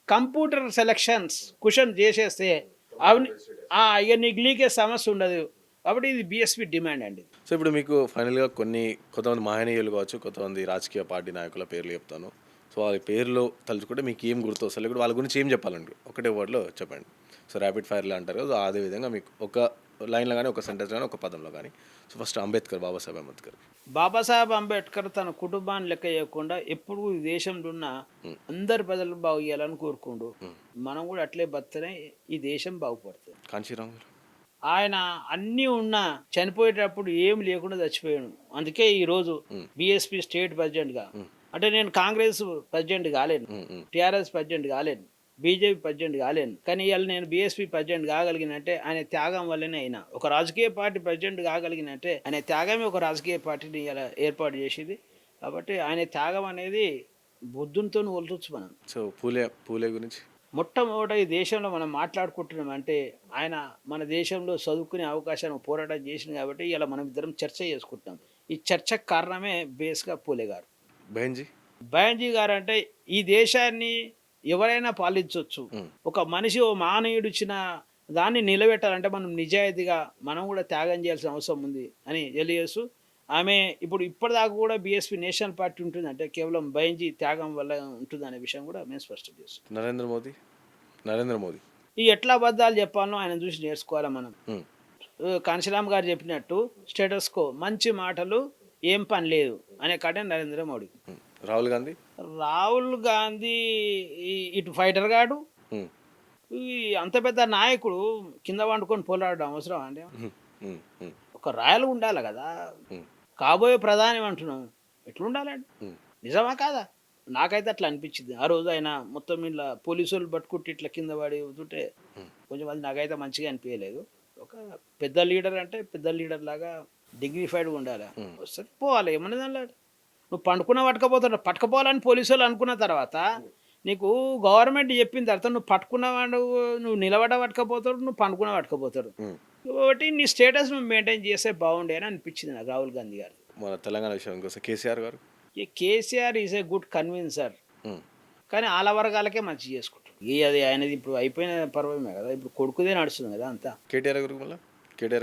కంప్యూటర్ సెలక్షన్స్ క్వశ్చన్ చేసేస్తే ఇక నీకు లీకేజ్ సమస్య ఉండదు. కాబట్టి ఇది బీఎస్పీ డిమాండ్ అండి. సో ఇప్పుడు మీకు ఫైనల్గా కొంతమంది మహనీయులు కావచ్చు, కొంతమంది రాజకీయ పార్టీ నాయకుల పేర్లు చెప్తాను. సో వాళ్ళ పేర్లు తలుచుకుంటే మీకు ఏం గుర్తు వస్తుంది, ఇప్పుడు వాళ్ళ గురించి ఏం చెప్పాలండి ఒకటే వర్డ్లో చెప్పండి. సో ర్యాపిడ్ ఫైర్లో అంటారు కదా, అదేవిధంగా మీకు ఒక లైన్లో కానీ, ఒక సెంటెన్స్ కానీ, ఒక పదంలో కానీ. So first Ambedkar, Babasaheb Ambedkar. బాబాసాహెబ్ అంబేద్కర్ తన కుటుంబాన్ని లెక్క చేయకుండా ఎప్పుడు ఈ దేశంలో ఉన్న అందరి ప్రజలు బాగు చేయాలని కోరుకుండు. మనం కూడా అట్లే బతనే ఈ దేశం బాగుపడుతుంది. కాంచీరామ్ గారు ఆయన అన్నీ ఉన్నా చనిపోయేటప్పుడు ఏం లేకుండా చచ్చిపోయాడు. అందుకే ఈరోజు బీఎస్పీ స్టేట్ ప్రెసిడెంట్గా, అంటే నేను కాంగ్రెస్ ప్రెసిడెంట్ కాలేను, టీఆర్ఎస్ ప్రెసిడెంట్ కాలేను, బీజేపీ ప్రెసిడెంట్ కాలేను, కానీ ఇవాళ నేను బీఎస్పీ ప్రెసిడెంట్ కాగలిగినట్టే ఆయన త్యాగం వల్లనే అయినా. ఒక రాజకీయ పార్టీ ప్రెసిడెంట్ కాగలిగినట్టే ఆయన త్యాగమే ఒక రాజకీయ పార్టీని ఇలా ఏర్పాటు చేసింది. కాబట్టి ఆయన త్యాగం అనేది బుద్ధునితో పోల్చొచ్చు మనం. సో పూలే గురించి మొట్టమొదట ఈ దేశంలో మనం మాట్లాడుకుంటున్నాం అంటే ఆయన మన దేశంలో చదువుకునే అవకాశాన్ని పోరాటం చేసింది కాబట్టి ఇలా మనం ఇద్దరం చర్చ చేసుకుంటున్నాం. ఈ చర్చకు కారణమే బేస్గా పూలే గారు. బహన్జీ గారు అంటే ఈ దేశాన్ని ఎవరైనా పాలించవచ్చు. ఒక మనిషి ఓ మానవుడు ఇచ్చిన దాన్ని నిలబెట్టాలంటే మనం నిజాయితీగా మనం కూడా త్యాగం చేయాల్సిన అవసరం ఉంది అని తెలియజేస్తూ, ఆమె ఇప్పటిదాకా కూడా బీఎస్పీ నేషనల్ పార్టీ ఉంటుందంటే కేవలం బహన్జీ త్యాగం వల్ల ఉంటుంది అనే విషయం కూడా మేము స్పష్టం చేస్తాం. నరేంద్ర మోదీ ఈ ఎట్లా అబద్ధాలు చెప్పాలో ఆయన చూసి నేర్చుకోవాలి మనం. కాంశీరామ్ గారు చెప్పినట్టు స్టేటస్ కో, మంచి మాటలు ఏం పని లేదు అనే కాడే నరేంద్ర మోడీ. రాహుల్ గాంధీ ఇటు ఫైటర్ గాడు, అంత పెద్ద నాయకుడు కింద వండుకొని పోరాడడం అవసరం అండి? ఒక రాయలు ఉండాలి కదా, కాబోయే ప్రధాని అంటున్నాం, ఎట్లుండాలండి? నిజమా కాదా? నాకైతే అట్లా అనిపించింది. ఆ రోజు ఆయన మొత్తం ఇలా పోలీసు వాళ్ళు పట్టుకుంటే ఇట్లా కింద పడి అవుతుంటే కొంచెం అది నాకైతే మంచిగా అనిపించలేదు. ఒక పెద్ద లీడర్ అంటే పెద్ద లీడర్ లాగా డిగ్నిఫైడ్గా ఉండాలి. వస్తే పోవాలి, ఏమన్నా దానిలో నువ్వు పట్టుకపోవాలని పోలీసు వాళ్ళు అనుకున్న తర్వాత నీకు గవర్నమెంట్ చెప్పిన తర్వాత నువ్వు పట్టుకున్నవాడు, నువ్వు నిలబడ పట్టుకపోతాడు, నువ్వు పండుకున్న పట్టుకపోతాడు. కాబట్టి నీ స్టేటస్ నువ్వు మెయింటైన్ చేస్తే బాగుండే అని అనిపించింది నాకు రాహుల్ గాంధీ గారు. మన తెలంగాణ విషయం కేసీఆర్ గారు, ఈ కేసీఆర్ ఈజ్ ఏ గుడ్ కన్విన్సర్, కానీ ఆల వర్గాలకే మంచి చేసుకుంటాడు. అది ఆయనది ఇప్పుడు అయిపోయిన పర్వమే కదా, ఇప్పుడు కొడుకుదే నడుస్తుంది కదా అంతా. కేటీఆర్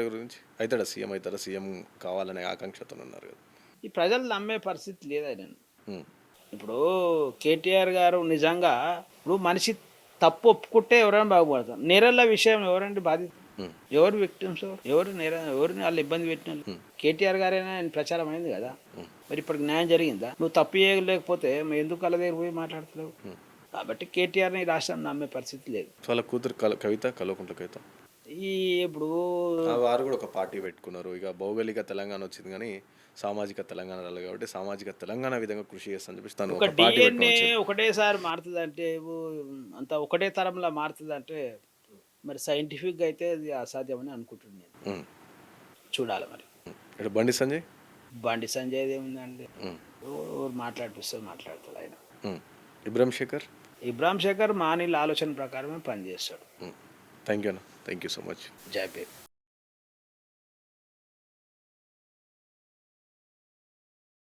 గురించి అవుతాడా సీఎం కావాలనే ఆకాంక్షతో ఉన్నారు కదా. ఈ ప్రజలు నమ్మే పరిస్థితి లేదు ఆయన. ఇప్పుడు కేటీఆర్ గారు నిజంగా ఇప్పుడు మనిషి తప్పు ఒప్పుకుంటే ఎవరైనా బాగుపడతారు. నేరళ్ళ విషయం ఎవరండి బాధిత, ఎవరు విక్టిమ్స్, ఎవరిని వాళ్ళు ఇబ్బంది పెట్టిన కేటీఆర్ గారైనా ఆయన ప్రచారం అయింది కదా. మరి ఇప్పటికి న్యాయం జరిగిందా? నువ్వు తప్పు చేయలేకపోతే ఎందుకు వాళ్ళ దగ్గర పోయి మాట్లాడతలేవు? కాబట్టి కేటీఆర్ని రాష్ట్రం నమ్మే పరిస్థితి లేదు. వాళ్ళ కూతురు కల్వకుంట్ల కవిత ఇప్పుడు వారు కూడా ఒక పార్టీ పెట్టుకున్నారు. ఇక భౌగోళిక తెలంగాణ వచ్చింది కానీ సామాజిక తెలంగాణ రాలేదు కాబట్టి సామాజిక తెలంగాణ విధంగా కృషి చేస్తాను చెప్పి తను ఒక డిఎన్ఏ ఒకటేసారి మారుతుంది అంటే, అంత ఒకటే తరంలో మారుతుంది అంటే మరి సైంటిఫిక్గా అయితే అది అసాధ్యమని అనుకుంటున్నాను. చూడాలి మరి. బండి సంజయ్ ఏముందండి, మాట్లాడిపిస్తే మాట్లాడతాడు ఆయన. ఇబ్రాహిం శేఖర్ మానిల ఆలోచన ప్రకారమే పనిచేస్తాడు. Thank you so much. జై భీమ్.